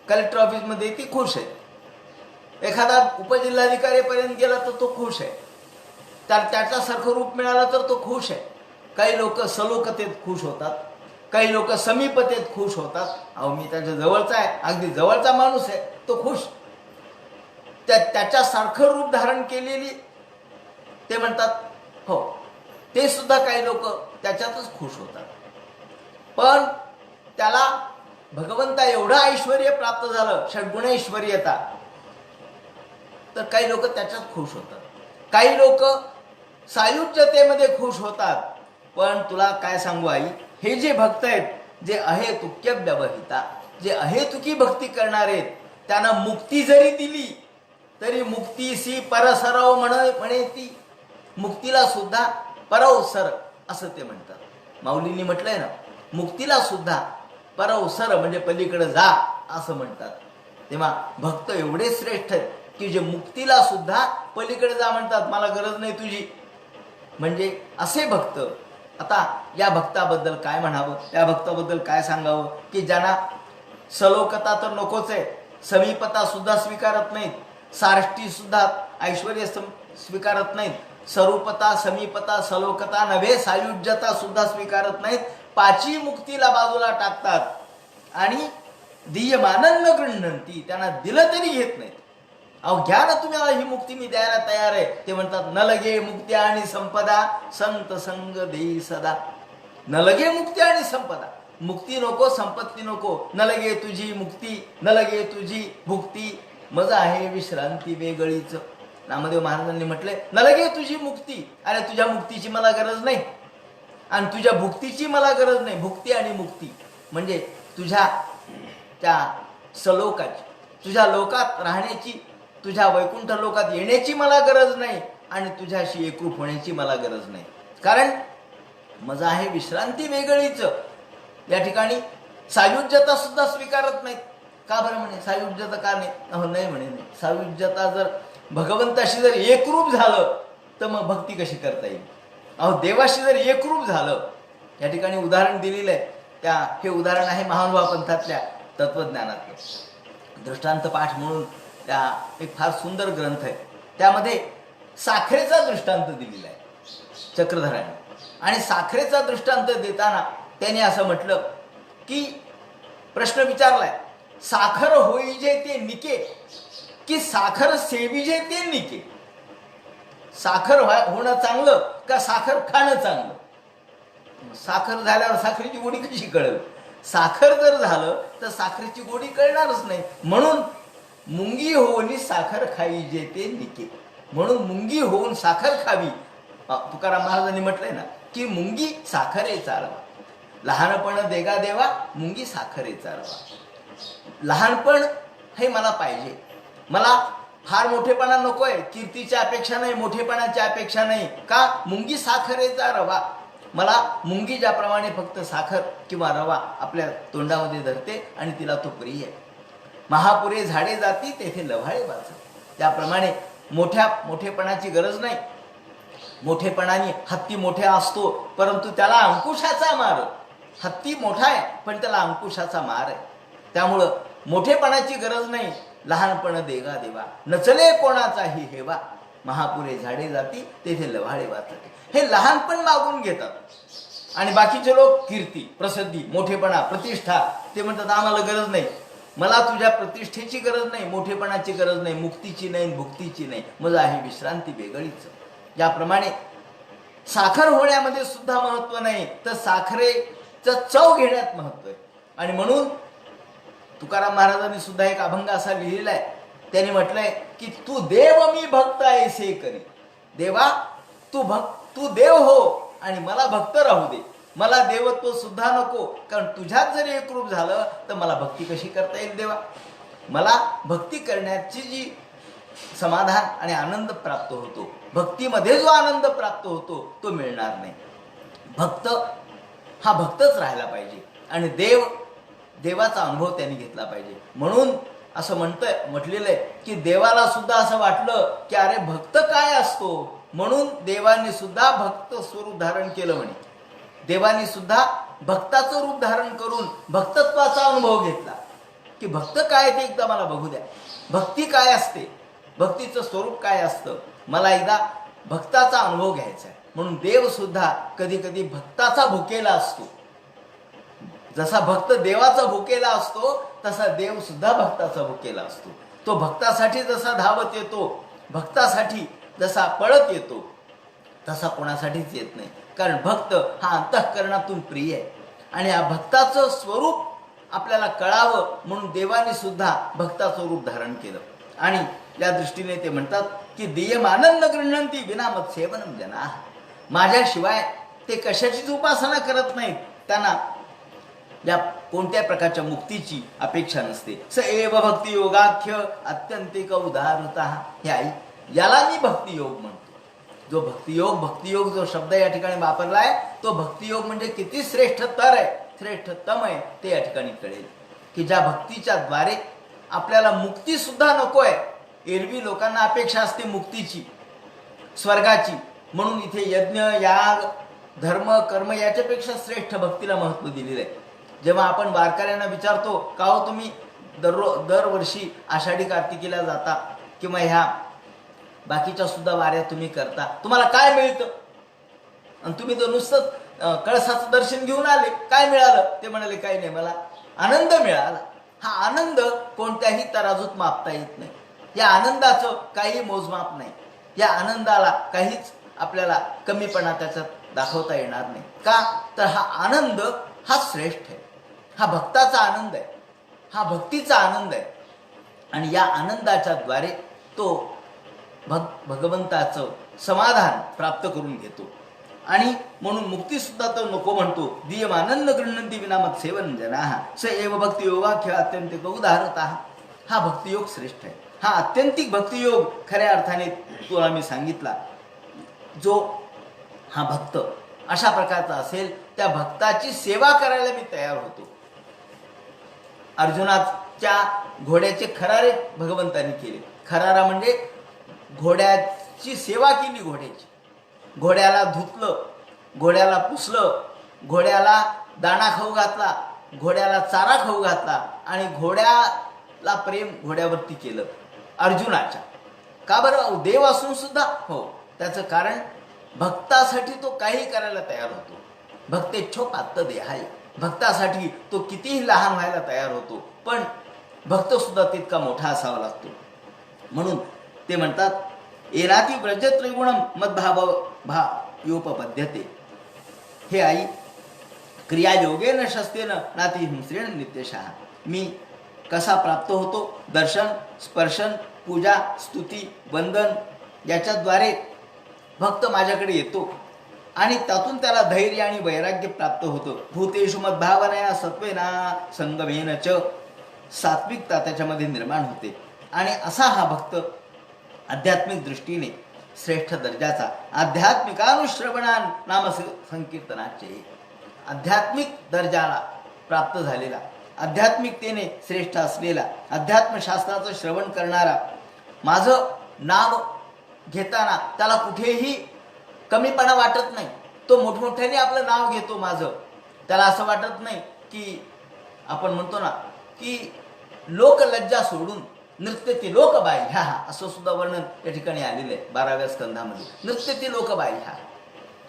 कलेक्टर ऑफिसमध्ये, ती खुश आहे. एखादा उपजिल्हाधिकारीपर्यंत गेला तर तो खुश आहे. त्याच्यासारखं रूप मिळालं तर तो खुश आहे. काही लोक सलोकतेत खुश होतात, काही लोक समीपतेत खुश होतात. अहो मी त्याच्या जवळचा आहे, अगदी जवळचा माणूस आहे, तो खुश. त्याच्यासारखं रूप धारण केलेली ते म्हणतात हो, ते सुद्धा काही लोक त्याच्यातच खुश होतात. पण त्याला भगवंता एवढं ऐश्वर्य प्राप्त झालं, षड्गुणैश्वर्यता, तर काही लोक त्याच्यात खुश होतात. काही लोक सायुज्यतेमध्ये खुश होतात. पण तुला काय सांगू आई, हे जे भक्त आहेत, जे अहेतुक्य व्यवहिता, जे अहेतुकी भक्ती करणार आहेत, त्यांना मुक्ती जरी दिली तरी मुक्तीसी परसरव म्हणे ती. मुक्तीला सुद्धा परवसर असं ते म्हणतात. माऊलींनी म्हटलंय ना, मुक्तीला सुद्धा परवसर म्हणजे पलीकडे जा असं म्हणतात. तेव्हा भक्त एवढे श्रेष्ठ आहेत की जे मुक्तीला सुद्धा पलीकडे जा म्हणतात, मला गरज नाही तुझी. म्हणजे असे भक्त. आता या भक्ताबद्दल काय म्हणावं, या भक्ताबद्दल काय सांगावं की ज्यांना सलोकता तर नकोच आहे, समीपता सुद्धा स्वीकारत नाहीत, सारष्टी सुद्धा ऐश्वर्य स्वीकारत नाहीत, स्वरूपता, समीपता, सलोकता नव्हे सायुज्यता सुद्धा स्वीकारत नाहीत. 5ही मुक्तीला बाजूला टाकतात आणि दीयमानं न गृह्णन्ति, त्यांना दिलं तरी घेत नाहीत. अहो घ्या ना तुम्ही, ही मुक्ती मी द्यायला तयार आहे. ते म्हणतात न लगे मुक्ती आणि संपदा, संत संग देई सदा. न लगे मुक्ती आणि संपदा, मुक्ती नको, संपत्ती नको, न लगे तुझी मुक्ती, न लगे तुझी भुक्ती, मज आहे विश्रांती वेगळीच. नामदेव महाराजांनी म्हटले न लगे तुझी मुक्ती. अरे तुझ्या मुक्तीची मला गरज नाही आणि तुझ्या भुक्तीची मला गरज नाही. भुक्ती आणि मुक्ती म्हणजे तुझ्या त्या सलोकाची, तुझ्या लोकात राहण्याची, तुझ्या वैकुंठ लोकात येण्याची मला गरज नाही आणि तुझ्याशी एकरूप होण्याची मला गरज नाही. कारण मजा आहे विश्रांती वेगळीच. या ठिकाणी सायुज्यता सुद्धा स्वीकारत नाहीत. का बरं म्हणे सायुज्यता का नाही? नाही म्हणे नाही. सायुज्यता जर भगवंताशी जर एकरूप झालं तर मग भक्ती कशी करता येईल? अहो देवाशी जर एकरूप झालं, या ठिकाणी उदाहरण दिलेलं आहे. हे उदाहरण आहे महानुभाव पंथातल्या तत्वज्ञानातलं. दृष्टांत पाठ म्हणून त्या एक फार सुंदर ग्रंथ आहे, त्यामध्ये साखरेचा दृष्टांत दिलेला आहे चक्रधराने. आणि साखरेचा दृष्टांत देताना त्याने असं म्हटलं की प्रश्न विचारलाय, साखर होईजे ते निके की साखर सेविजे ते निके? साखर होणं चांगलं का साखर खाणं चांगलं? साखर झाल्यावर साखरेची गोडी कशी कळेल? साखर जर झालं तर साखरेची गोडी कळणारच नाही. म्हणून मुंगी होऊन साखर खाईजे ते निके, म्हणून मुंगी होऊन साखर खावी. तुकाराम महाराजांनी म्हटलंय ना की मुंगी साखरे चालवा, लहानपण देगा देवा, मुंगी साखरे चालवा. लहानपण हे मला पाहिजे, मला फार मोठेपणा नकोय, कीर्तीच्या अपेक्षा नाही, मोठेपणाच्या अपेक्षा नाही. का? मुंगी साखरेचा रवा. मला मुंगी ज्याप्रमाणे फक्त साखर किंवा रवा आपल्या तोंडामध्ये धरते आणि तिला तो प्रिय आहे. महापुरे झाडे जाती तेथे लव्हाळे वाचत, त्याप्रमाणे मोठेपणाची गरज नाही. मोठेपणाने हत्ती मोठा असतो, परंतु त्याला अंकुशाचा मार. हत्ती मोठा आहे पण त्याला अंकुशाचा मार आहे. त्यामुळं मोठेपणाची गरज नाही. लहानपण देगा देवा, नचले कोणाचाही हेवा. महापुरे झाडे जाती तेथे लव्हाळे वाचते. हे लहानपण मागून घेतात. आणि बाकीचे लोक कीर्ती, प्रसिद्धी, मोठेपणा, प्रतिष्ठा, ते म्हणतात आम्हाला गरज नाही. मला तुझ्या प्रतिष्ठेची गरज नाही, मोठेपणाची गरज नाही, मुक्तीची नाही, भुक्तीची नाही, मग आहे विश्रांती वेगळीच. ज्याप्रमाणे साखर होण्यामध्ये सुद्धा महत्व नाही, तर साखरेचं चव घेण्यात महत्व आहे. आणि म्हणून तुकाराम महाराजांनी सुद्धा एक अभंग असा लिहिलेला आहे. त्यांनी म्हटलंय की तू देव मी भक्त ऐसे करी. देवा तू देव हो आणि मला भक्त राहू दे. मला देवत्व सुद्धा नको, कारण तुझ्यात जरी एकरूप झालं तर मला भक्ती कशी करता येईल देवा. मला भक्ती करण्याची जी समाधान आणि आनंद प्राप्त होतो, भक्तीमध्ये जो आनंद प्राप्त होतो तो मिळणार नाही. भक्त हा भक्तच राहायला पाहिजे आणि देवाचा अनुभव त्यांनी घेतला पाहिजे. म्हणून असं म्हटलेलं आहे की देवाला सुद्धा असं वाटलं की अरे भक्त काय असतो, म्हणून देवाने सुद्धा भक्त स्वरूप धारण केलं म्हणे. देवाने सुद्धा भक्ताचं रूप धारण करून भक्तत्वाचा अनुभव घेतला की भक्त काय ते एकदा मला बघू द्या. भक्ती काय असते, भक्तीचं स्वरूप काय असतं, मला एकदा भक्ताचा अनुभव घ्यायचा आहे. म्हणून देव सुद्धा कधी कधी भक्ताचा भुकेला असतो. जसा भक्त देवाचा भुकेला असतो तसा देव सुद्धा भक्ताचा भुकेला असतो. तो भक्तासाठी जसा धावत येतो, भक्तासाठी जसा पळत येतो, तसा कोणासाठीच येत नाही. कारण भक्त हा अंतःकरणातून प्रिय आहे आणि या भक्ताचं स्वरूप आपल्याला कळावं म्हणून देवाने सुद्धा भक्ताचं रूप धारण केलं. आणि या दृष्टीने ते म्हणतात की दियमानंद गृह्णंती विना मत सेवनम जना. माझ्याशिवाय ते कशाचीच उपासना करत नाहीत. त्यांना या कोणत्या प्रकारच्या मुक्तीची अपेक्षा नसते. स एव भक्ती योगाख्य अत्यंतिक उदारता. हे आई, याला मी भक्तियोग म्हणतो. जो भक्तियोग जो शब्द या ठिकाणी वापरला आहे तो भक्तियोग म्हणजे किती श्रेष्ठतर आहे, श्रेष्ठतम आहे ते या ठिकाणी कळेल. की ज्या भक्तीच्या द्वारे आपल्याला मुक्ती सुद्धा नको आहे. एरवी लोकांना अपेक्षा असते मुक्तीची, स्वर्गाची, म्हणून इथे यज्ञ, याग, धर्म, कर्म याच्यापेक्षा श्रेष्ठ भक्तीला महत्त्व दिलेलं आहे. जेव्हा आपण वारकऱ्यांना विचारतो का हो तुम्ही दरवर्षी आषाढी कार्तिकीला जाता किंवा ह्या बाकीच्या सुद्धा वाऱ्या तुम्ही करता, तुम्हाला काय मिळतं? आणि तुम्ही तर नुसतं कळसाचं दर्शन घेऊन आले, काय मिळालं? ते म्हणाले काही नाही, मला आनंद मिळाला. हा आनंद कोणत्याही तराजूत मापता येत नाही. या आनंदाचं काही मोजमाप नाही. या आनंदाला काहीच आपल्याला कमीपणा त्याच्यात दाखवता येणार नाही. का तर हा आनंद हा श्रेष्ठ आहे, हा भक्ताचा आनंद आहे, हा भक्तीचा आनंद आहे. आणि या आनंदाच्या द्वारे तो भगवंताचं समाधान प्राप्त करून घेतो. आणि म्हणून मुक्ती सुद्धा तो नको म्हणतो. दियमानंद गृह्णन्ति विनामत सेवन जनाः स एव भक्ती योगाख्य अत्यंतिक उदारतः. हा भक्तियोग श्रेष्ठ आहे. हा अत्यंतिक भक्तियोग खऱ्या अर्थाने तुला मी सांगितला. जो हा भक्त अशा प्रकारचा असेल त्या भक्ताची सेवा करायला मी तयार होतो. अर्जुनाच्या घोड्याचे खरारे भगवंतांनी केले. खरारा म्हणजे घोड्याची सेवा केली. घोड्याला धुतलं, घोड्याला पुसलं, घोड्याला दाणा खाऊ घातला, घोड्याला चारा खाऊ घातला आणि घोड्याला प्रेम घोड्यावरती केलं अर्जुनाच्या. का बरं? देव असून सुद्धा? हो, त्याचं कारण भक्तासाठी तो काही करायला तयार होतो. भक्तेच्छोपात्त देहाय. भक्तासाठी तो कितीही लहान व्हायला तयार होतो, पण भक्त सुद्धा तितका मोठा असावा लागतो. म्हणून ते म्हणतात एनाती व्रज त्रिगुणम मद्भावयोपपद्यते. हे आई, क्रियायोगेन शस्तेन नाती हिंस्रेण नित्यशः. मी कसा प्राप्त होतो? दर्शन, स्पर्शन, पूजा, स्तुती, वंदन याच्याद्वारे भक्त माझ्याकडे येतो आणि त्यातून त्याला धैर्य आणि वैराग्य प्राप्त होतं. भूतेषु मद्भावनया सत्वेना संगमेन च. सात्विकता त्याच्यामध्ये निर्माण होते. आणि असा हा भक्त आध्यात्मिक दृष्टीने श्रेष्ठ दर्जाचा, आध्यात्मिकानुश्रवणान नाम संकीर्तनाचे, आध्यात्मिक दर्जाला प्राप्त झालेला, आध्यात्मिकतेने श्रेष्ठ असलेला, अध्यात्मशास्त्राचं श्रवण करणारा, माझं नाव घेताना त्याला कुठेही कमीपणा वाटत नाही. तो मोठमोठ्याने आपलं नाव घेतो माझं. त्याला असं वाटत नाही की आपण म्हणतो ना की लोकलज्जा सोडून नृत्यती लोकबाई ह्या असं सुद्धा वर्णन या ठिकाणी आलेलं आहे 12व्या स्कंधामध्ये. नृत्यती लोकबाई ह्या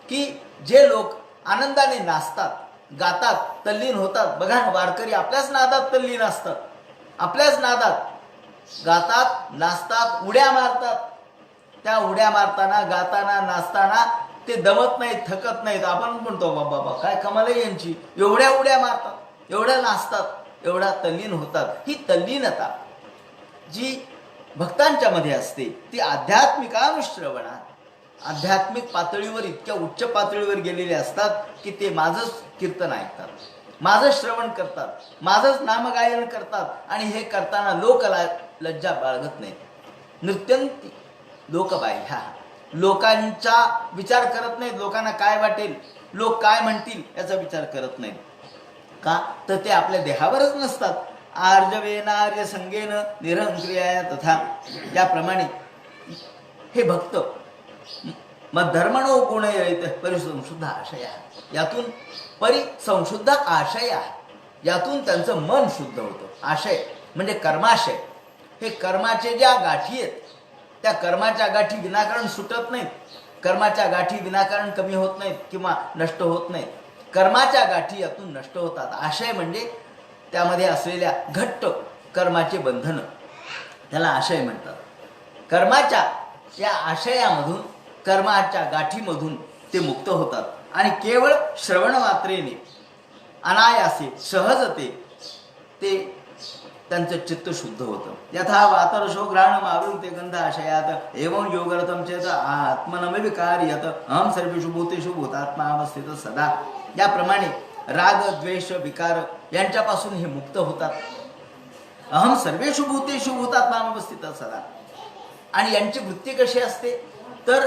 की जे लोक आनंदाने नाचतात, गातात, तल्लीन होतात. बघा ना, वारकरी आपल्याच नादात तल्लीन असतात, आपल्याच नादात गातात, नाचतात, उड्या मारतात. त्या उड्या मारताना, गाताना, नाचताना ते दमत नाहीत, थकत नाहीत. आपण म्हणतो बाबा काय कमाल आहे यांची, एवढ्या उड्या मारतात, एवढ्या नाचतात, एवढ्या तल्लीन होतात. ही तल्लीनता जी भक्तांच्या मध्ये असते ती आध्यात्मिक अनुश्रवणा, आध्यात्मिक पातळीवर इतक्या उच्च पातळीवर गेलेले असतात की ते माझंच कीर्तन ऐकतात, माझं श्रवण करतात, माझंच नामगायन करतात आणि हे करताना लज्जा बाळगत नाहीत. नृत्यंती लोकबाई ह्या लोकांचा विचार करत नाहीत. लोकांना काय वाटेल, लोक काय म्हणतील याचा विचार करत नाहीत. का तर ते आपल्या देहावरच नसतात. आर्जवेनार्य संगेन निरंक्रिया तथा याप्रमाणे हे भक्त मधर्मणो गुणयत परिसंशुद्ध आशय, यातून परिसंशुद्ध आशय, यातून त्यांचं मन शुद्ध होतं. आशय म्हणजे कर्माशय. हे कर्माचे ज्या गाठी आहेत त्या कर्माच्या गाठी विनाकारण सुटत नाहीत, कर्माच्या गाठी विनाकारण कमी होत नाहीत किंवा नष्ट होत नाहीत. कर्माच्या गाठी यातून नष्ट होतात. आशय म्हणजे त्यामध्ये असलेल्या घट्ट कर्माचे बंधन, त्याला आशय म्हणतात. कर्माच्या या आशयामधून, कर्माच्या गाठीमधून ते मुक्त होतात आणि केवळ श्रवण मात्रेने अनायासे सहजते ते त्यांचं चित्त शुद्ध होतं. यथा वातरशो घ्राणम आवृते गंध आशयात एवं योगरतम चेत आत्मनमविकार्यत अहम सर्वेषु भूतेषु भूतात्मा अवस्थित सदा. याप्रमाणे राग, द्वेष, विकार यांच्यापासून हे मुक्त होतात. अहम सर्वेषु भूतेषु भूतात्मा अवस्थित सदा. आणि यांची वृत्ती कशी असते तर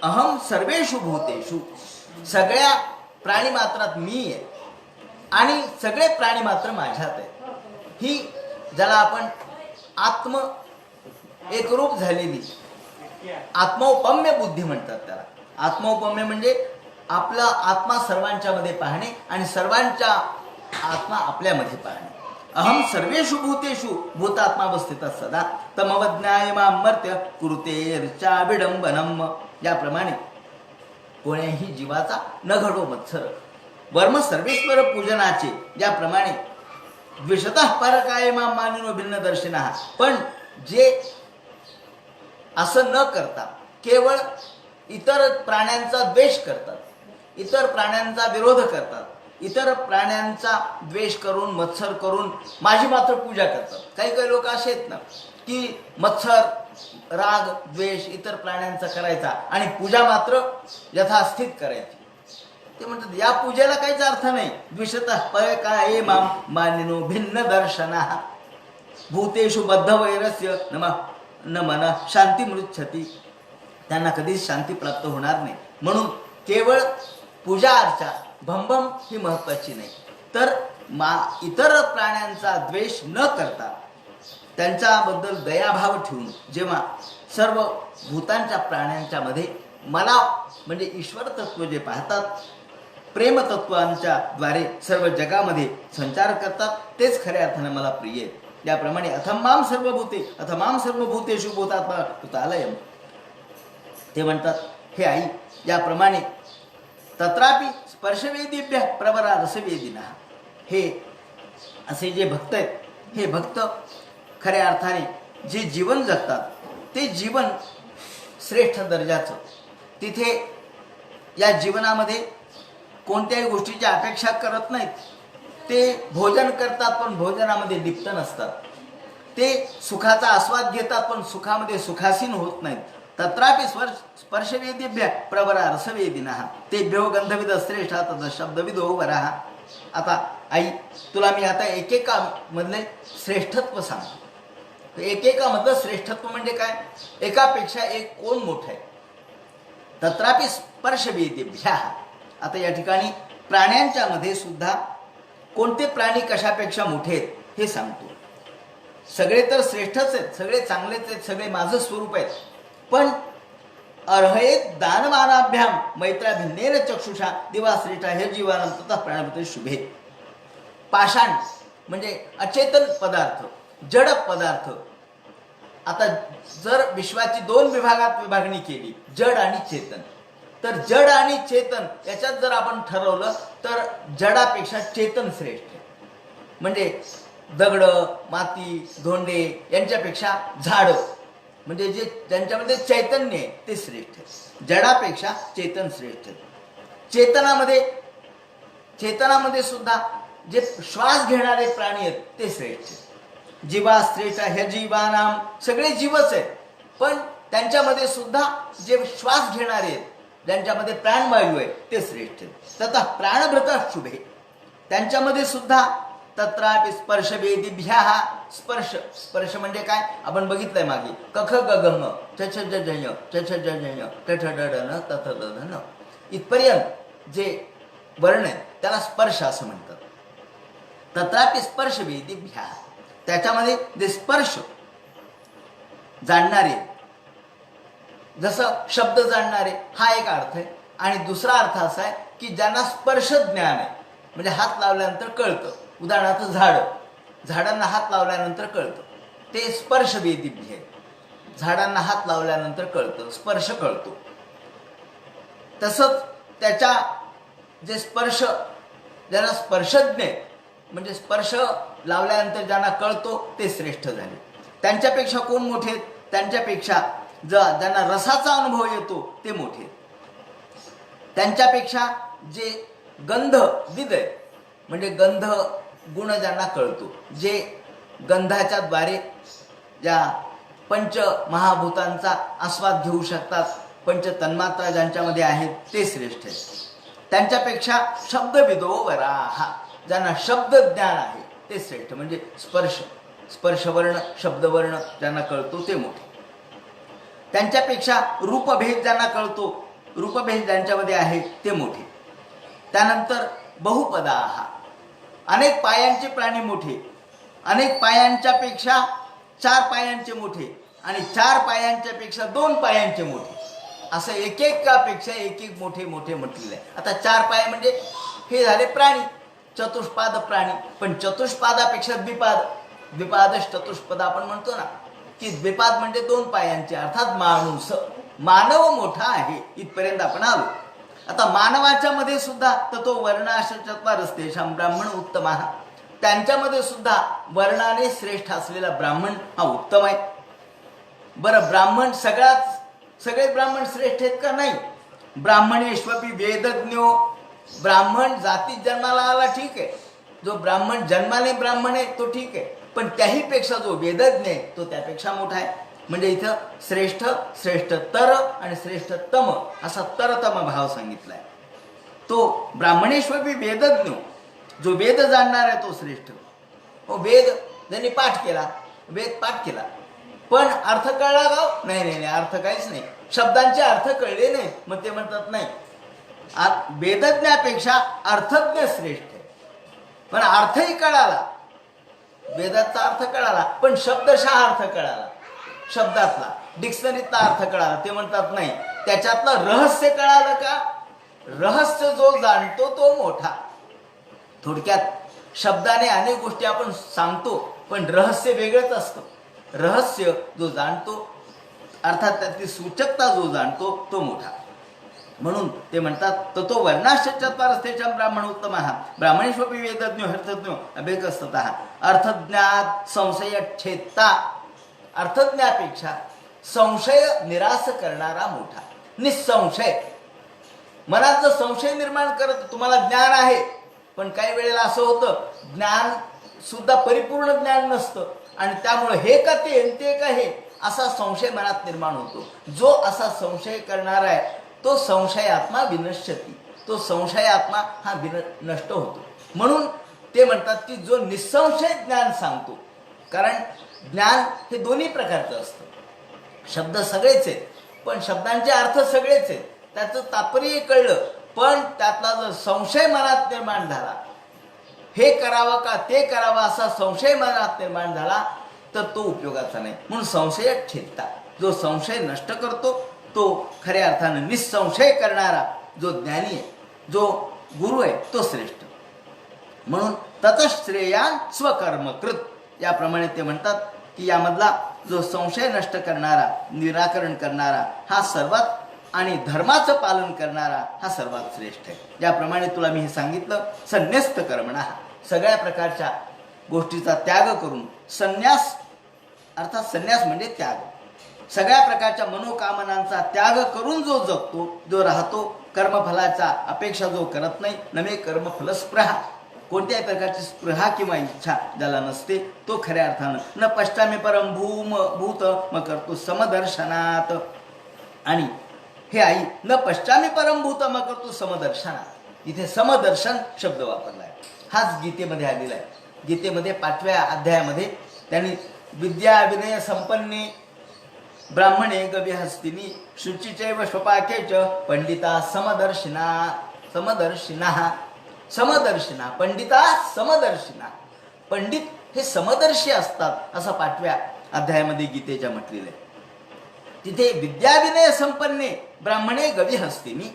अहम सर्वेषु भूतेषु, सगळ्या प्राणीमात्रात मी आहे आणि सगळे प्राणीमात्र माझ्यात आहे. ही ज्याला आपण आत्म एकरूप झालेली आत्मौपम्य बुद्धी म्हणतात. त्याला आत्मौपम्य म्हणजे आपला आत्मा सर्वांच्या मध्ये पाहणे आणि सर्वांच्या आत्मा आपल्यामध्ये पाहणे. अहम सर्वेषु भूतेषु भूतात्मावस्थित सदा तमवज्ञायमामर्त्य कुरुतेर्चा विडंबनम. याप्रमाणे कोण्याही जीवाचा न घडो मत्सर. वर्म सर्वेश्वर पूजनाचे याप्रमाणे द्वेषतः परकाय मां मानिनो भिन्न दर्शना. पण जे असं न करता केवळ इतर प्राण्यांचा द्वेष करतात, इतर प्राण्यांचा विरोध करतात, इतर प्राण्यांचा द्वेष करून, मत्सर करून माझी मात्र पूजा करतात. काही काही लोक असे आहेत ना की मत्सर, राग, द्वेष इतर प्राण्यांचा करायचा आणि पूजा मात्र यथास्थित करायची. ते म्हणतात या पूजेला काहीच अर्थ नाही. द्विषतः परकाये मां मानिनो भिन्न दर्शना भूतेषु बद्ध वैरस्य न मन शांती मृच्छती. त्यांना कधीच शांती प्राप्त होणार नाही. म्हणून केवळ पूजा अर्चा भंभम ही महत्वाची नाही, तर इतर प्राण्यांचा द्वेष न करता त्यांच्याबद्दल दयाभाव ठेवून जेव्हा सर्व भूतांच्या प्राण्यांच्या मध्ये मला म्हणजे ईश्वर तत्व जे पाहतात, प्रेमतत्वांच्या द्वारे सर्व जगामध्ये संचार करतात, तेच खऱ्या अर्थाने मला प्रिय आहे. याप्रमाणे अथमाम सर्वभूते अथमाम सर्वभूतेषु भूतात्मा कृतालयम. ते म्हणतात हे आई, याप्रमाणे तत्रापि स्पर्शवेदीभ्य प्रवरा रसवेदिना. हे असे जे भक्त आहेत, हे भक्त खऱ्या अर्थाने जे जीवन जगतात ते जीवन श्रेष्ठ दर्जाचं. तिथे या जीवनामध्ये कोणत्याही गोष्टीची अपेक्षा करत नाहीत. ते भोजन करतात पण भोजनामध्ये लिप्त नसतात. ते सुखाचा आस्वाद घेतात पण सुखामध्ये सुखासीन होत नाहीत. तत्रापि स्पर्शवेदीभ्य प्रवरा रसवेदिना तेभ्यो गंधविद श्रेष्ठ तद शब्दविदो वराह. आता आई तुला मी आता एकेका मधले श्रेष्ठत्व सांगतो. एकेका मधलं श्रेष्ठत्व म्हणजे काय, एकापेक्षा एक कोण मोठं आहे. तत्रापि स्पर्शवेदीभ्य. आता या ठिकाणी प्राण्यांच्या मध्ये सुद्धा कोणते प्राणी कशापेक्षा मोठे आहेत हे सांगतो. सगळे तर श्रेष्ठच आहेत, सगळे चांगलेच आहेत, सगळे माझं स्वरूप आहेत. पण अर्हयेत दानमानाभ्याम मैत्राभिन्नेन चक्षुषा दिवाश्रेष्ठा हे जीवानम तथा प्राणपते शुभे. पाषाण म्हणजे अचेतन पदार्थ, जड पदार्थ. आता जर विश्वाची दोन विभागात विभागणी केली, जड आणि चेतन, तर जड आणि चेतन याच्यात जर आपण ठरवलं तर जडापेक्षा चेतन श्रेष्ठ आहे. म्हणजे दगड, माती, धोंडे यांच्यापेक्षा झाडं म्हणजे जे ज्यांच्यामध्ये चैतन्य आहे ते श्रेष्ठ आहे. जडापेक्षा चेतन श्रेष्ठ आहे. चेतनामध्ये सुद्धा जे श्वास घेणारे प्राणी आहेत ते श्रेष्ठ आहेत. जीवा श्रेष्ठ ह्या जीवानाम, सगळे जीवच आहेत, पण त्यांच्यामध्ये सुद्धा जे श्वास घेणारे आहेत, ज्यांच्यामध्ये प्राणवायू आहे ते श्रेष्ठ आहेत. तथा प्राणभृता शुभे, त्यांच्यामध्ये सुद्धा तत्रापि स्पर्शवेदिभ्या, स्पर्श म्हणजे काय आपण बघितलंय मागे, कख गगम छ छ ज जय छ छ ज जय ठ ठ ड न तथ द न इथपर्यंत जे वर्ण आहे त्याला स्पर्श असं म्हणतात. तत्रापि स्पर्शवेदिभ्या, त्याच्यामध्ये जे स्पर्श जाणणारे, जसं शब्द जाणणारे हा एक अर्थ आहे, आणि दुसरा अर्थ असा आहे की ज्यांना स्पर्श ज्ञान आहे, म्हणजे हात लावल्यानंतर कळतं. उदाहरणार्थ झाडांना हात लावल्यानंतर कळतं, ते स्पर्शवेदिभ्य आहे. झाडांना हात लावल्यानंतर कळतं, स्पर्श कळतो. तसंच त्याच्या जे स्पर्श, ज्यांना स्पर्शज्ञ म्हणजे स्पर्श लावल्यानंतर ज्यांना कळतो ते श्रेष्ठ झाले. त्यांच्यापेक्षा कोण मोठे आहेत? त्यांच्यापेक्षा ज्यांना रसाचा अनुभव येतो ते मोठे आहेत. त्यांच्यापेक्षा जे गंध विदय म्हणजे गंध गुण ज्यांना कळतो, जे गंधाच्या द्वारे ज्या पंच महाभूतांचा आस्वाद घेऊ शकतात, पंच तन्मात्रा ज्यांच्यामध्ये आहेत ते श्रेष्ठ आहेत. त्यांच्यापेक्षा शब्दविदो वराहा, ज्यांना शब्द ज्ञान आहे ते श्रेष्ठ, म्हणजे स्पर्शवर्ण शब्दवर्ण ज्यांना कळतो ते मोठे. त्यांच्यापेक्षा रूपभेद ज्यांना कळतो, रूपभेद ज्यांच्यामध्ये आहे ते मोठे. त्यानंतर बहुपदाहा, अनेक पायांचे प्राणी मोठे, अनेक पायांच्या पेक्षा 4 पायांचे मोठे, आणि 4 पायांच्या पेक्षा 2 पायांचे मोठे, असं एकेकापेक्षा एक मोठे मोठे म्हटलेलं आहे. आता 4 पाय म्हणजे हे झाले प्राणी, चतुष्पाद प्राणी, पण चतुष्पादापेक्षा द्विपाद चतुष्पद आपण म्हणतो ना, की द्विपाद म्हणजे 2 पायांचे, अर्थात मानव मोठा आहे. इथपर्यंत आपण आलो. आता मानवाच्या मध्ये सुद्धा ततो वर्णाश्रचत्वारस्तेषां ब्राह्मण उत्तम, त्यांच्यामध्ये सुद्धा वर्णाने श्रेष्ठ असलेला ब्राह्मण हा उत्तम आहे. बरं, ब्राह्मण सगळे ब्राह्मण श्रेष्ठ आहेत का? नाही. ब्राह्मणेष्वपि वेदज्ञो, ब्राह्मण जातीत जन्माला आला ठीक आहे, जो ब्राह्मण जन्माने ब्राह्मण आहे तो ठीक आहे, पण त्याहीपेक्षा जो वेदज्ञ आहे तो त्यापेक्षा मोठा आहे. म्हणजे इथं श्रेष्ठतर आणि श्रेष्ठतम असा तरतम भाव सांगितलाय. तो ब्राह्मणेष्वपि वेदज्ञो, जो वेद जाणणार आहे तो श्रेष्ठ. वेद ज्यांनी वेद पाठ केला पण अर्थ कळला का? नाही, अर्थ काहीच नाही, शब्दांचे अर्थ कळले नाही, मग ते म्हणतात नाही, वेदज्ञापेक्षा अर्थज्ञ श्रेष्ठ आहे. पण अर्थही कळाला, वेदाचा अर्थ कळाला, पण शब्दशः अर्थ कळाला, शब्दातला डिक्शनरीतला अर्थ कळाला, ते म्हणतात नाही, त्याच्यातलं रहस्य कळालं का? रहस्य जो जाणतो तो मोठा. थोडक्यात शब्दाने अनेक गोष्टी आपण सांगतो, पण रहस्य वेगळंच असतं. रहस्य जो जाणतो, अर्थात त्यातली सूचकता जो जाणतो तो मोठा. म्हणून ते म्हणतात ततो वर्णाश्चत्वारस्तेषां ब्राह्मण उत्तमः ब्राह्मणेष्वपि वेदज्ञो अर्थज्ञो अभेकस्ततः. अर्थज्ञात संशय छेदता, अर्थज्ञापेक्षा संशय निराश करणारा मोठा. निसंशय मनात जर संशय निर्माण करत, तुम्हाला ज्ञान आहे पण काही वेळेला असं होतं ज्ञान सुद्धा परिपूर्ण ज्ञान नसतं, आणि त्यामुळे हे का ते का हे असा संशय मनात निर्माण होतो. जो असा संशय करणारा आहे तो संशयात्मा विनश्यती, तो संशयात्मा हा नष्ट होतो. म्हणून ते म्हणतात की जो निसंशय ज्ञान सांगतो, कारण ज्ञान हे दोन्ही प्रकारचं असतं. शब्द सगळेच आहेत, पण शब्दांचे अर्थ सगळेच आहेत, त्याचं तात्पर्य कळलं, पण त्यातला जर संशय मनात निर्माण झाला, हे करावं का ते करावं असा संशय मनात निर्माण झाला तर तो उपयोगाचा नाही. म्हणून संशयात छेदता, जो संशय नष्ट करतो तो खऱ्या अर्थानं निसंशय करणारा जो ज्ञानी आहे, जो गुरु आहे, तो श्रेष्ठ. म्हणून ततश्रेयान स्वकर्मकृत याप्रमाणे ते म्हणतात की यामधला जो संशय नष्ट करणारा, निराकरण करणारा हा सर्वात, आणि धर्माचं पालन करणारा हा सर्वात श्रेष्ठ आहे. ज्याप्रमाणे तुला मी हे सांगितलं, संन्यस्त कर्मणा, सगळ्या प्रकारच्या गोष्टीचा त्याग करून, संन्यास अर्थात संन्यास म्हणजे त्याग, सगळ्या प्रकारच्या मनोकामनांचा त्याग करून जो जगतो, जो राहतो, कर्मफलाचा अपेक्षा जो करत नाही, नमे कर्मफलस्पृहा, कोणत्याही प्रकारची स्पृहा किंवा इच्छा ज्याला नसते, तो खऱ्या अर्थानं न पश्चामी परम भूत मग करतो समदर्शनात. आणि हे आई, न पश्चामी परम भूत मग करतो समदर्शनात, इथे समदर्शन शब्द वापरला आहे. हाच गीतेमध्ये आलेला आहे. गीतेमध्ये 5व्या अध्यायामध्ये त्यांनी विद्या विनय संपन्ने ब्राह्मणे गविहस्तिनी शुचिचैव स्वपाकेच पंडिता समदर्शिना समदर्शिना पंडिता समदर्शिना. पंडित हे समदर्शी असतात असं 5व्या अध्यायामध्ये गीतेच्या म्हटलेलं आहे. तिथे विद्या विनय संपन्ने ब्राह्मणे गविहस्तिनी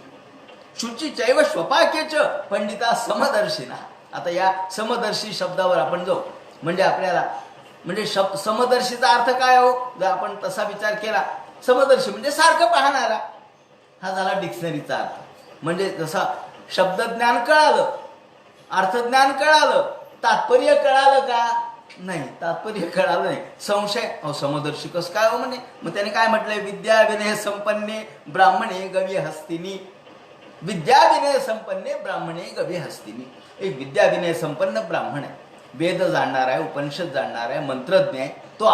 शुचिचैव स्वपाकेच पंडिता समदर्शिना. आता या समदर्शी शब्दावर आपण जाऊ. म्हणजे आपल्याला म्हणजे समदर्शीचा अर्थ काय हो, जर आपण तसा विचार केला, समदर्शी म्हणजे सारखं पाहणारा, हा झाला डिक्शनरीचा अर्थ. म्हणजे जसा शब्दज्ञान कळालं, अर्थज्ञान कळालं, तात्पर्य कळालं का? नाही, तात्पर्य कळालं नाही. संशय, समदर्शी कसं काय हो म्हणे. मग त्याने काय म्हटलंय, विद्या विनय संपन्ने ब्राह्मणे गविहस्तिनी. विद्या विनय संपन्ने ब्राह्मणे गविहस्तिनी. एक विद्या विनय संपन्न ब्राह्मण आहे, वेद जाणणार आहे, उपनिषद जाणणार आहे, मंत्रज्ञ आहे. तो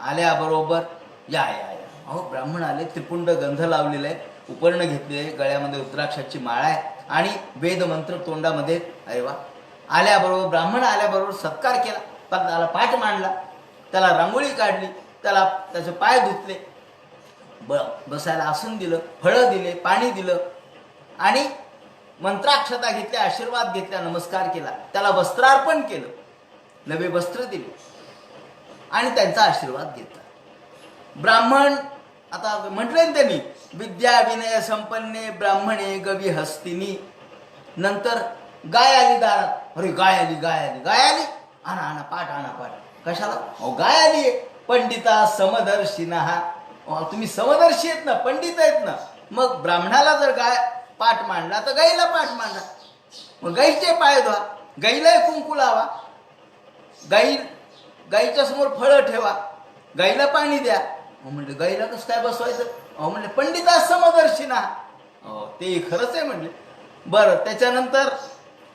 आल्याबरोबर या या या अहो ब्राह्मण आले, त्रिपुंड गंध लावलेला आहे, उपर्ण घेतलेले, गळ्यामध्ये रुद्राक्षाची माळा आहे आणि वेद मंत्र तोंडामध्ये. अरे वा. आल्याबरोबर ब्राह्मण आल्याबरोबर सत्कार केला, त्याला पाठ मांडला, त्याला रांगोळी काढली, त्याला त्याचे पाय धुतले, बसायला आसन दिलं, फळं दिले, पाणी दिलं आणि मंत्राक्षता घेतल्या, आशीर्वाद घेतल्या, नमस्कार केला, त्याला वस्त्रार्पण केलं, नवे वस्त्र दिले आणि त्यांचा आशीर्वाद घेतला. ब्राह्मण आता म्हटलंय ना त्यांनी, विद्या विनय संपन्ने ब्राह्मणे गविहस्तिनी. नंतर गाय आली दारात. अरे गाय आली, आणा पाठ. कशाला? अहो गाय आली आहे. पंडिता समदर्शिना. तुम्ही समदर्शी आहेत ना, पंडित आहेत ना, मग ब्राह्मणाला जर गाय पाठ मांडला तर गाईला पाठ मांडा, मग गाईचे पाय धुवा, गाईला कुंकू लावा, गाईच्या समोर फळं ठेवा, गाईला पाणी द्या. म्हणजे गाईला कसं काय बसवायचं? म्हणले पंडिता समदर्शिना. ते खरंच आहे म्हणले. बरं,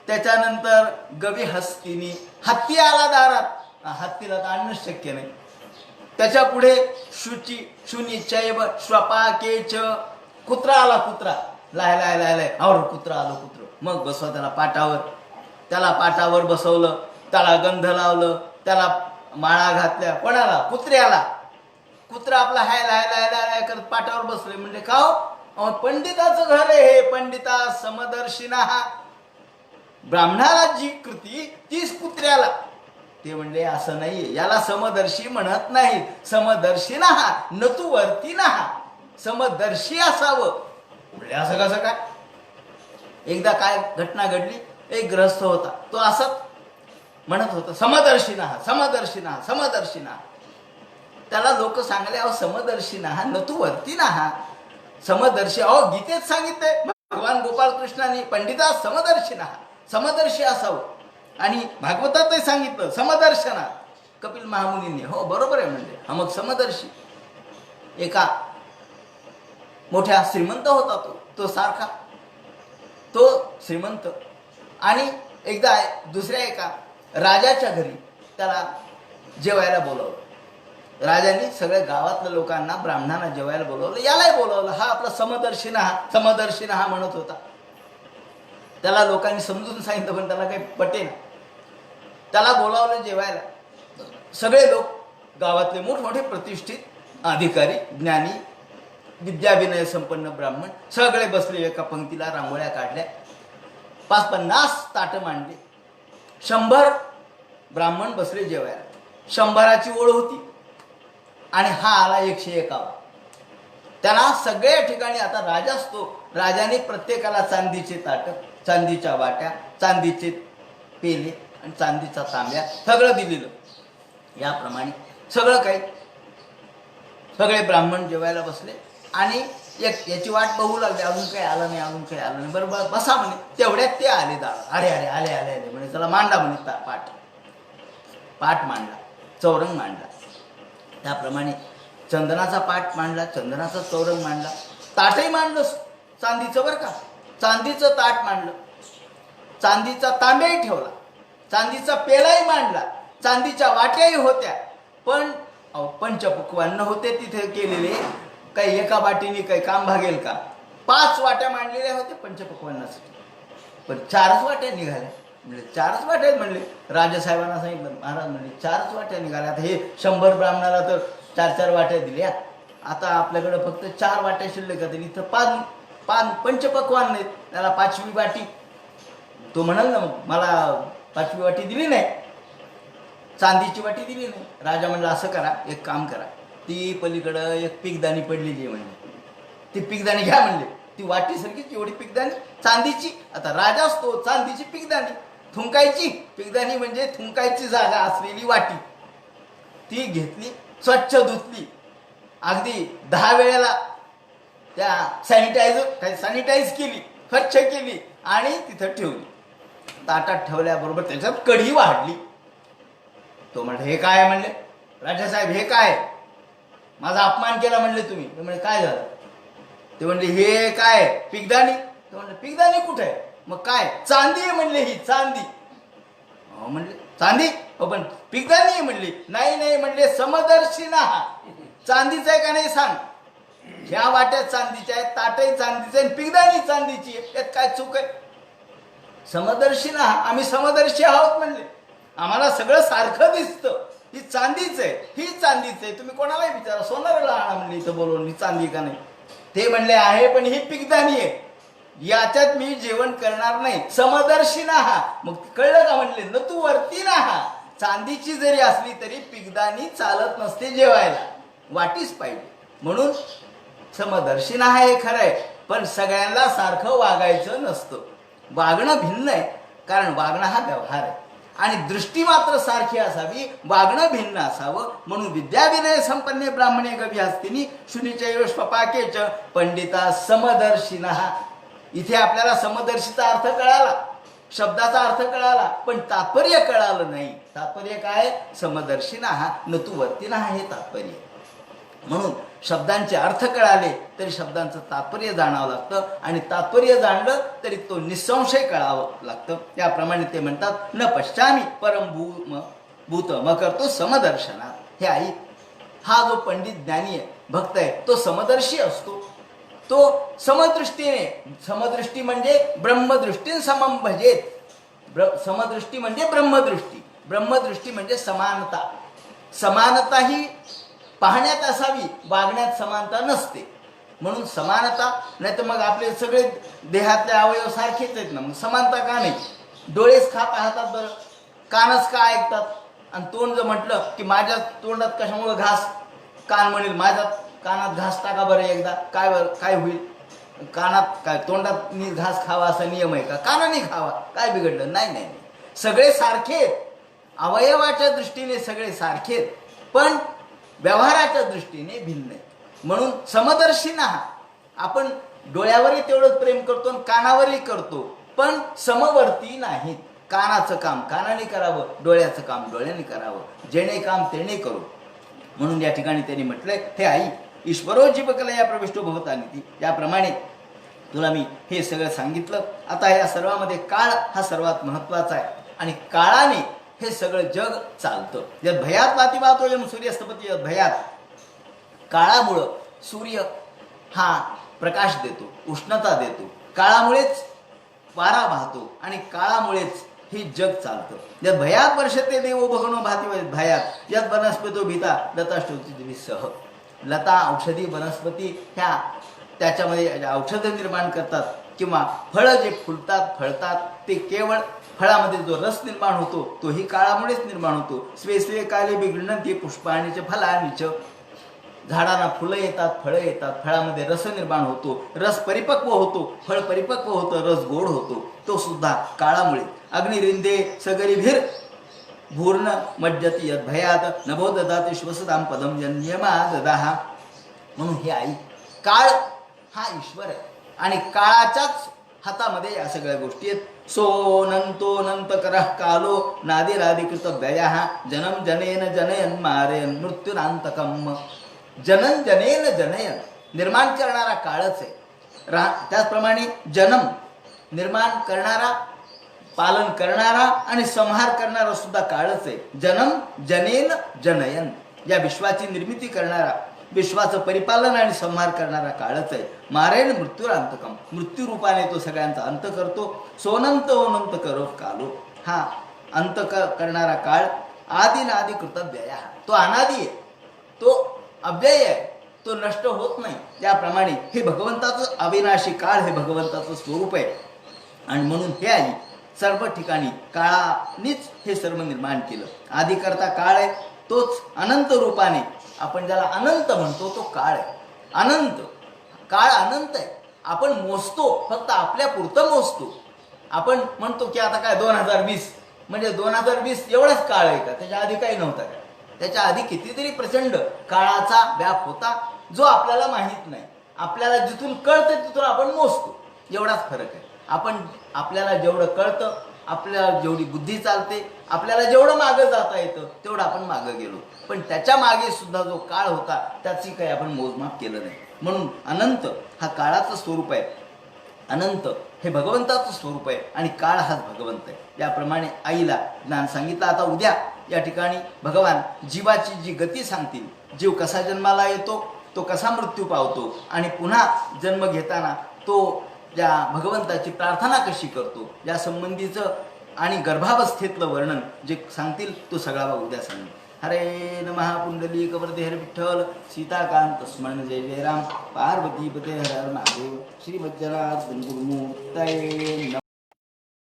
त्याच्यानंतर गविहस्तिनी. हत्ती आला दारात. हत्तीला तर आणणं शक्य नाही. त्याच्या पुढे शुनिचैव स्वपाकेच. कुत्रा आला, कुत्रा लाय और कुत्रा आलं, कुत्र. मग बसवा त्याला पाटावर बसवलं, त्याला गंध लावलं, त्याला माळा घातल्या. कोणाला? कुत्र्याला. कुत्रा आपला हाय करत पाटावर बसले. म्हणजे का हो? पंडिताचं घर आहे हे. पंडिता समदर्शिना. ब्राह्मणाला जी कृती तीच कुत्र्याला. ते म्हणले असं नाहीये, याला समदर्शी म्हणत नाही. समदर्शिना नतुवर्तीना. समदर्शी असावं. म्हणजे असं कसं काय? एकदा काय घटना घडली, एक गृहस्थ होता, तो असंच म्हणत होता, समदर्शिना. त्याला लोक सांगले, अहो समदर्शिना नतुवर्तीना. समदर्शी, अहो गीतेत सांगितलंय भगवान गोपाळ कृष्णाने, पंडिता समदर्शिना, समदर्शी असावं. आणि भागवतातही सांगितलं समदर्शना. कपिल महामुनींनी. हो बरोबर आहे म्हणजे. मग समदर्शी. एका मोठ्या श्रीमंत होता तो सारखा, तो श्रीमंत. आणि एकदा दुसऱ्या एका राजाच्या घरी त्याला जेवायला बोलवलं. राजांनी सगळ्या गावातल्या लोकांना, ब्राह्मणांना जेवायला बोलवलं, यालाही बोलवलं. हा आपला समदर्शिना म्हणत होता. त्याला लोकांनी समजून सांगितलं पण त्याला काही पटेना. त्याला बोलावलं जेवायला. सगळे लोक, गावातले मोठमोठे प्रतिष्ठित अधिकारी, ज्ञानी, विद्या विनय संपन्न ब्राह्मण सगळे बसले एका पंक्तीला, रांगोळ्या काढल्या, 50 ताटं मांडली, 100 ब्राह्मण बसले जेवायला. 100ची ओळ होती आणि हा आला 101. त्यांना सगळ्या ठिकाणी आता राजा असतो, राजाने प्रत्येकाला चांदीचे ताट, चांदीच्या वाट्या, चांदीचे पेले आणि चांदीचा तांब्या सगळं दिलेलं. याप्रमाणे सगळं काही, सगळे ब्राह्मण जेवायला बसले आणि याची वाट बघू लागले, अजून काही आलं नाही, अजून काही आलं नाही. बरोबर बसा म्हणे. तेवढ्यात ते आले दारात. अरे अरे आले आले आले म्हणे, चला मांडा म्हणे पाठ. पाठ मांडला, चौरंग मांडला. त्याप्रमाणे चंदनाचा पाठ मांडला, चंदनाचा चौरंग मांडला, ताटही मांडलं चांदीचं बरं का. चांदीचं ताट मांडलं, चांदीचा तांब्याही ठेवला, चांदीचा पेलाही मांडला, चांदीच्या वाट्याही होत्या. पण पंचपक्वान्न होते तिथे केलेले. काही एका वाटीने काही काम भागेल का? 5 वाट्या मांडलेल्या होत्या पंचपक्वान्नासाठी, पण 4च वाट्या निघाल्या. म्हणजे 4च वाट्या म्हणले. राजासाहेबांना सांगितलं, महाराज म्हणजे 4च वाट्या निघाल्या. आता हे 100 ब्राह्मणाला तर 4-4 वाट्या दिल्या. आता आपल्याकडे फक्त 4 वाट्या शिल्लक आहेत. इथं 5 पंचपक्वान्न आहेत, त्याला 5वी वाटी. तो म्हणाल ना, मग मला 5वी वाटी दिली नाही, चांदीची वाटी दिली नाही. राजा म्हणला, असं करा, एक काम करा, ती पलीकडं एक पिकदाणी पडलेली आहे म्हणले, ती पिकदाणी घ्या म्हणले. ती वाटीसारखीच एवढी पिकदाणी चांदीची. आता राजा असतो, चांदीची पिकदाणी, थुंकायची पिकदाणी म्हणजे थुंकायची जागा असलेली वाटी. ती घेतली, स्वच्छ धुतली, अगदी 10 वेळेला त्या सॅनिटाईज केली, स्वच्छ केली आणि तिथं ठेवली. ताटात ठेवल्याबरोबर त्याच्यात कढी वाढली. तो म्हणले, हे काय म्हणले राजासाहेब, हे काय, माझा अपमान केला म्हणले तुम्ही. ते म्हणजे काय झालं? ते म्हणले, हे काय पिकदाणी? ते म्हणले, पिकदाणी कुठे आहे? मग काय? चांदी आहे म्हणले, ही चांदी. म्हणले, चांदी? पण पिकदाणी आहे म्हणली. नाही नाही म्हणले, समदर्शी ना, चांदीच आहे का नाही सांग. ह्या वाट्यात चांदीच्या आहेत, ताटही चांदीचं आहे, पिकदाणी चांदीची आहे, त्यात काय चूक आहे? समदर्शी ना, आम्ही समदर्शी आहोत म्हणले, आम्हाला सगळं सारखं दिसतं. ही चांदीच आहे, ही चांदीच आहे, तुम्ही कोणालाही विचारा, सोनाराला आणा म्हणले इथं बोलवून, ही चांदी का नाही. ते म्हणले, आहे, पण ही पिकदाणी आहे, याच्यात मी जेवण करणार नाही. समदर्शी ना. मग कळलं का म्हणले, न तू वरती ना. चांदीची जरी असली तरी पिकदाणी चालत नसते जेवायला, वाटीच पाहिजे. म्हणून समदर्शी ना, हे खरं आहे, पण सगळ्यांना सारखं वागायचं नसतं. वागणं भिन्न आहे, कारण वागणं हा व्यवहार आहे आणि दृष्टी मात्र सारखी असावी, वागणं भिन्न असावं. म्हणून विद्याविनय संपन्ने ब्राह्मणे गवी हस्तिनी शुनीचैव स्वपाकेच पंडिता समदर्शिना. इथे आपल्याला समदर्शीचा अर्थ कळाला, शब्दाचा अर्थ कळाला, पण तात्पर्य कळालं नाही. तात्पर्य काय? समदर्शिना नतुवर्तिना हे तात्पर्य. म्हणून शब्दांचे अर्थ कळाले तरी शब्दांचं तात्पर्य जाणावं लागतं आणि तात्पर्य जाणलं तरी तो निसंशय कळावं लागतं. त्याप्रमाणे ते म्हणतात, न पश्चामी परम भूत म करतो समदर्शना. हे आई, हा जो पंडित ज्ञानी आहे, भक्त आहे, तो समदर्शी असतो. तो समदृष्टीने, समदृष्टी म्हणजे ब्रह्मदृष्टीन समम भजेत. समदृष्टी म्हणजे ब्रह्मदृष्टी, ब्रह्मदृष्टी म्हणजे समानता. समानता ही पाहण्यात असावी, वागण्यात समानता नसते. म्हणून समानता, नाही तर मग आपले सगळे देहातले अवयव सारखेच आहेत ना, मग समानता का नाही? डोळेच का पाहतात बरं, कानच का ऐकतात, आणि तोंड जर म्हटलं की माझ्या तोंडात कशामुळे घास, कान म्हणेल माझ्या कानात घास टाका बरं एकदा, काय बरं काय होईल? कानात काय, तोंडात घास खावा असा नियम आहे का? कानाने खावा, काय बिघडलं? नाही नाही, सगळे सारखे, अवयवाच्या दृष्टीने सगळे सारखे, पण व्यवहाराच्या दृष्टीने भिन्न आहे. म्हणून समदर्शी ना. आपण डोळ्यावरही तेवढंच प्रेम करतो आणि कानावरही करतो, पण समवर्ती नाहीत. कानाचं काम कानाने करावं, डोळ्याचं काम डोळ्याने करावं, जेणे काम तेणे करू. म्हणून या ठिकाणी त्यांनी म्हटलंय, हे आई, ईश्वरो जीवकला या प्रविष्टो भवतानिती. याप्रमाणे तुला मी हे सगळं सांगितलं. आता या सर्वामध्ये काळ हा सर्वात महत्वाचा आहे आणि काळाने हे सगळं जग चालतं. यद भयात वाती वाहतो यम सूर्यस्तपती. यद भयात, काळामुळं सूर्य हा प्रकाश देतो, उष्णता देतो, काळामुळेच वारा वाहतो आणि काळामुळेच हे जग चालतं. यद भयात वर्षते देवो भगवनो भाती भयात. यद वनस्पतो भीता लताष्टोती सह. लता, औषधी, वनस्पती ह्या त्याच्यामध्ये औषधं निर्माण करतात किंवा फळं जे फुलतात, फळतात, ते केवळ फळामध्ये जो रस निर्माण होतो तोही काळामुळेच निर्माण होतो. स्वे स्वे काले बिघडणं ते पुष्पाणीच फलानीच. झाडांना फुलं येतात, फळं येतात, फळामध्ये रस निर्माण होतो, रस परिपक्व होतो, फळ परिपक्व होतं, रस गोड होतो, तो सुद्धा काळामुळे. अग्निरिंदे सगरिभिर भूर्ण मज्जती यद्भयात नभो ददाति श्वसदाम पदम जन्यमा ददाहा. म्हणून हे आई, काळ हा ईश्वर आहे आणि काळाच्याच हातामध्ये या सगळ्या गोष्टी आहेत. सोनंतो करः कालो नादिरादिकृत व्ययः जनम जनेन जनयन मारयन मृत्युनांतकम. जनन जनेन जनयन, निर्माण करणारा काळच आहे. त्याचप्रमाणे जन्म निर्माण करणारा, पालन करणारा आणि संहार करणारा सुद्धा काळच आहे. जन्म जनेन जनयन, या विश्वाची निर्मिती करणारा, विश्वाचं परिपालन आणि संहार करणारा काळच आहे. मारेन मृत्यूरांतकम, मृत्यू रूपाने तो सगळ्यांचा अंत करतो. सोनंत ओनंत करो कालो, हा अंत करणारा काळ. आदिनादि कृतव्यय, तो अनादि आहे, तो अव्यय आहे, तो नष्ट होत नाही. त्याप्रमाणे हे भगवंताचं अविनाशी काळ, हे भगवंताचं स्वरूप आहे. आणि म्हणून हे आई सर्व ठिकाणी काळानेच हे सर्व निर्माण केलं. आदिकर्ता काळ आहे, तोच अनंत रूपाने, आपण ज्याला अनंत म्हणतो तो काळ आहे. अनंत काळ अनंत आहे. आपण मोजतो, फक्त आपल्या पुरतं मोजतो. आपण म्हणतो की आता काय 2020 म्हणजे 2020 एवढाच काळ आहे का? त्याच्या आधी काही नव्हता का? त्याच्या आधी कितीतरी प्रचंड काळाचा व्याप होता, जो आपल्याला माहीत नाही. आपल्याला जिथून कळतं तिथून आपण मोजतो, एवढाच फरक आहे. आपल्याला जेवढं कळतं, आपल्याला जेवढी बुद्धी चालते, आपल्याला जेवढं मागं जाता येतं तेवढं आपण मागं गेलो. पण त्याच्या मागे सुद्धा जो काळ होता त्याची काही आपण मोजमाप केलं नाही. म्हणून अनंत हा काळाचं स्वरूप आहे, अनंत हे भगवंताचं स्वरूप आहे आणि काळ हाच भगवंत आहे. याप्रमाणे आईला ज्ञान सांगितलं. आता उद्या या ठिकाणी भगवान जीवाची जी गती सांगतील, जीव कसा जन्माला येतो, तो कसा मृत्यू पावतो आणि पुन्हा जन्म घेताना तो या भगवंताची प्रार्थना कशी करतो, या संबंधीचं आणि गर्भावस्थेतलं वर्णन जे सांगतील तो सगळा उद्या सांगेल. हरे नमः पुंडलिक वरदे हर विठ्ठल सीताकांत स्मरण जय जय राम पार्वती पते हर हर महादेव श्री वज्रनाथ गुरुमूर्तये नमः.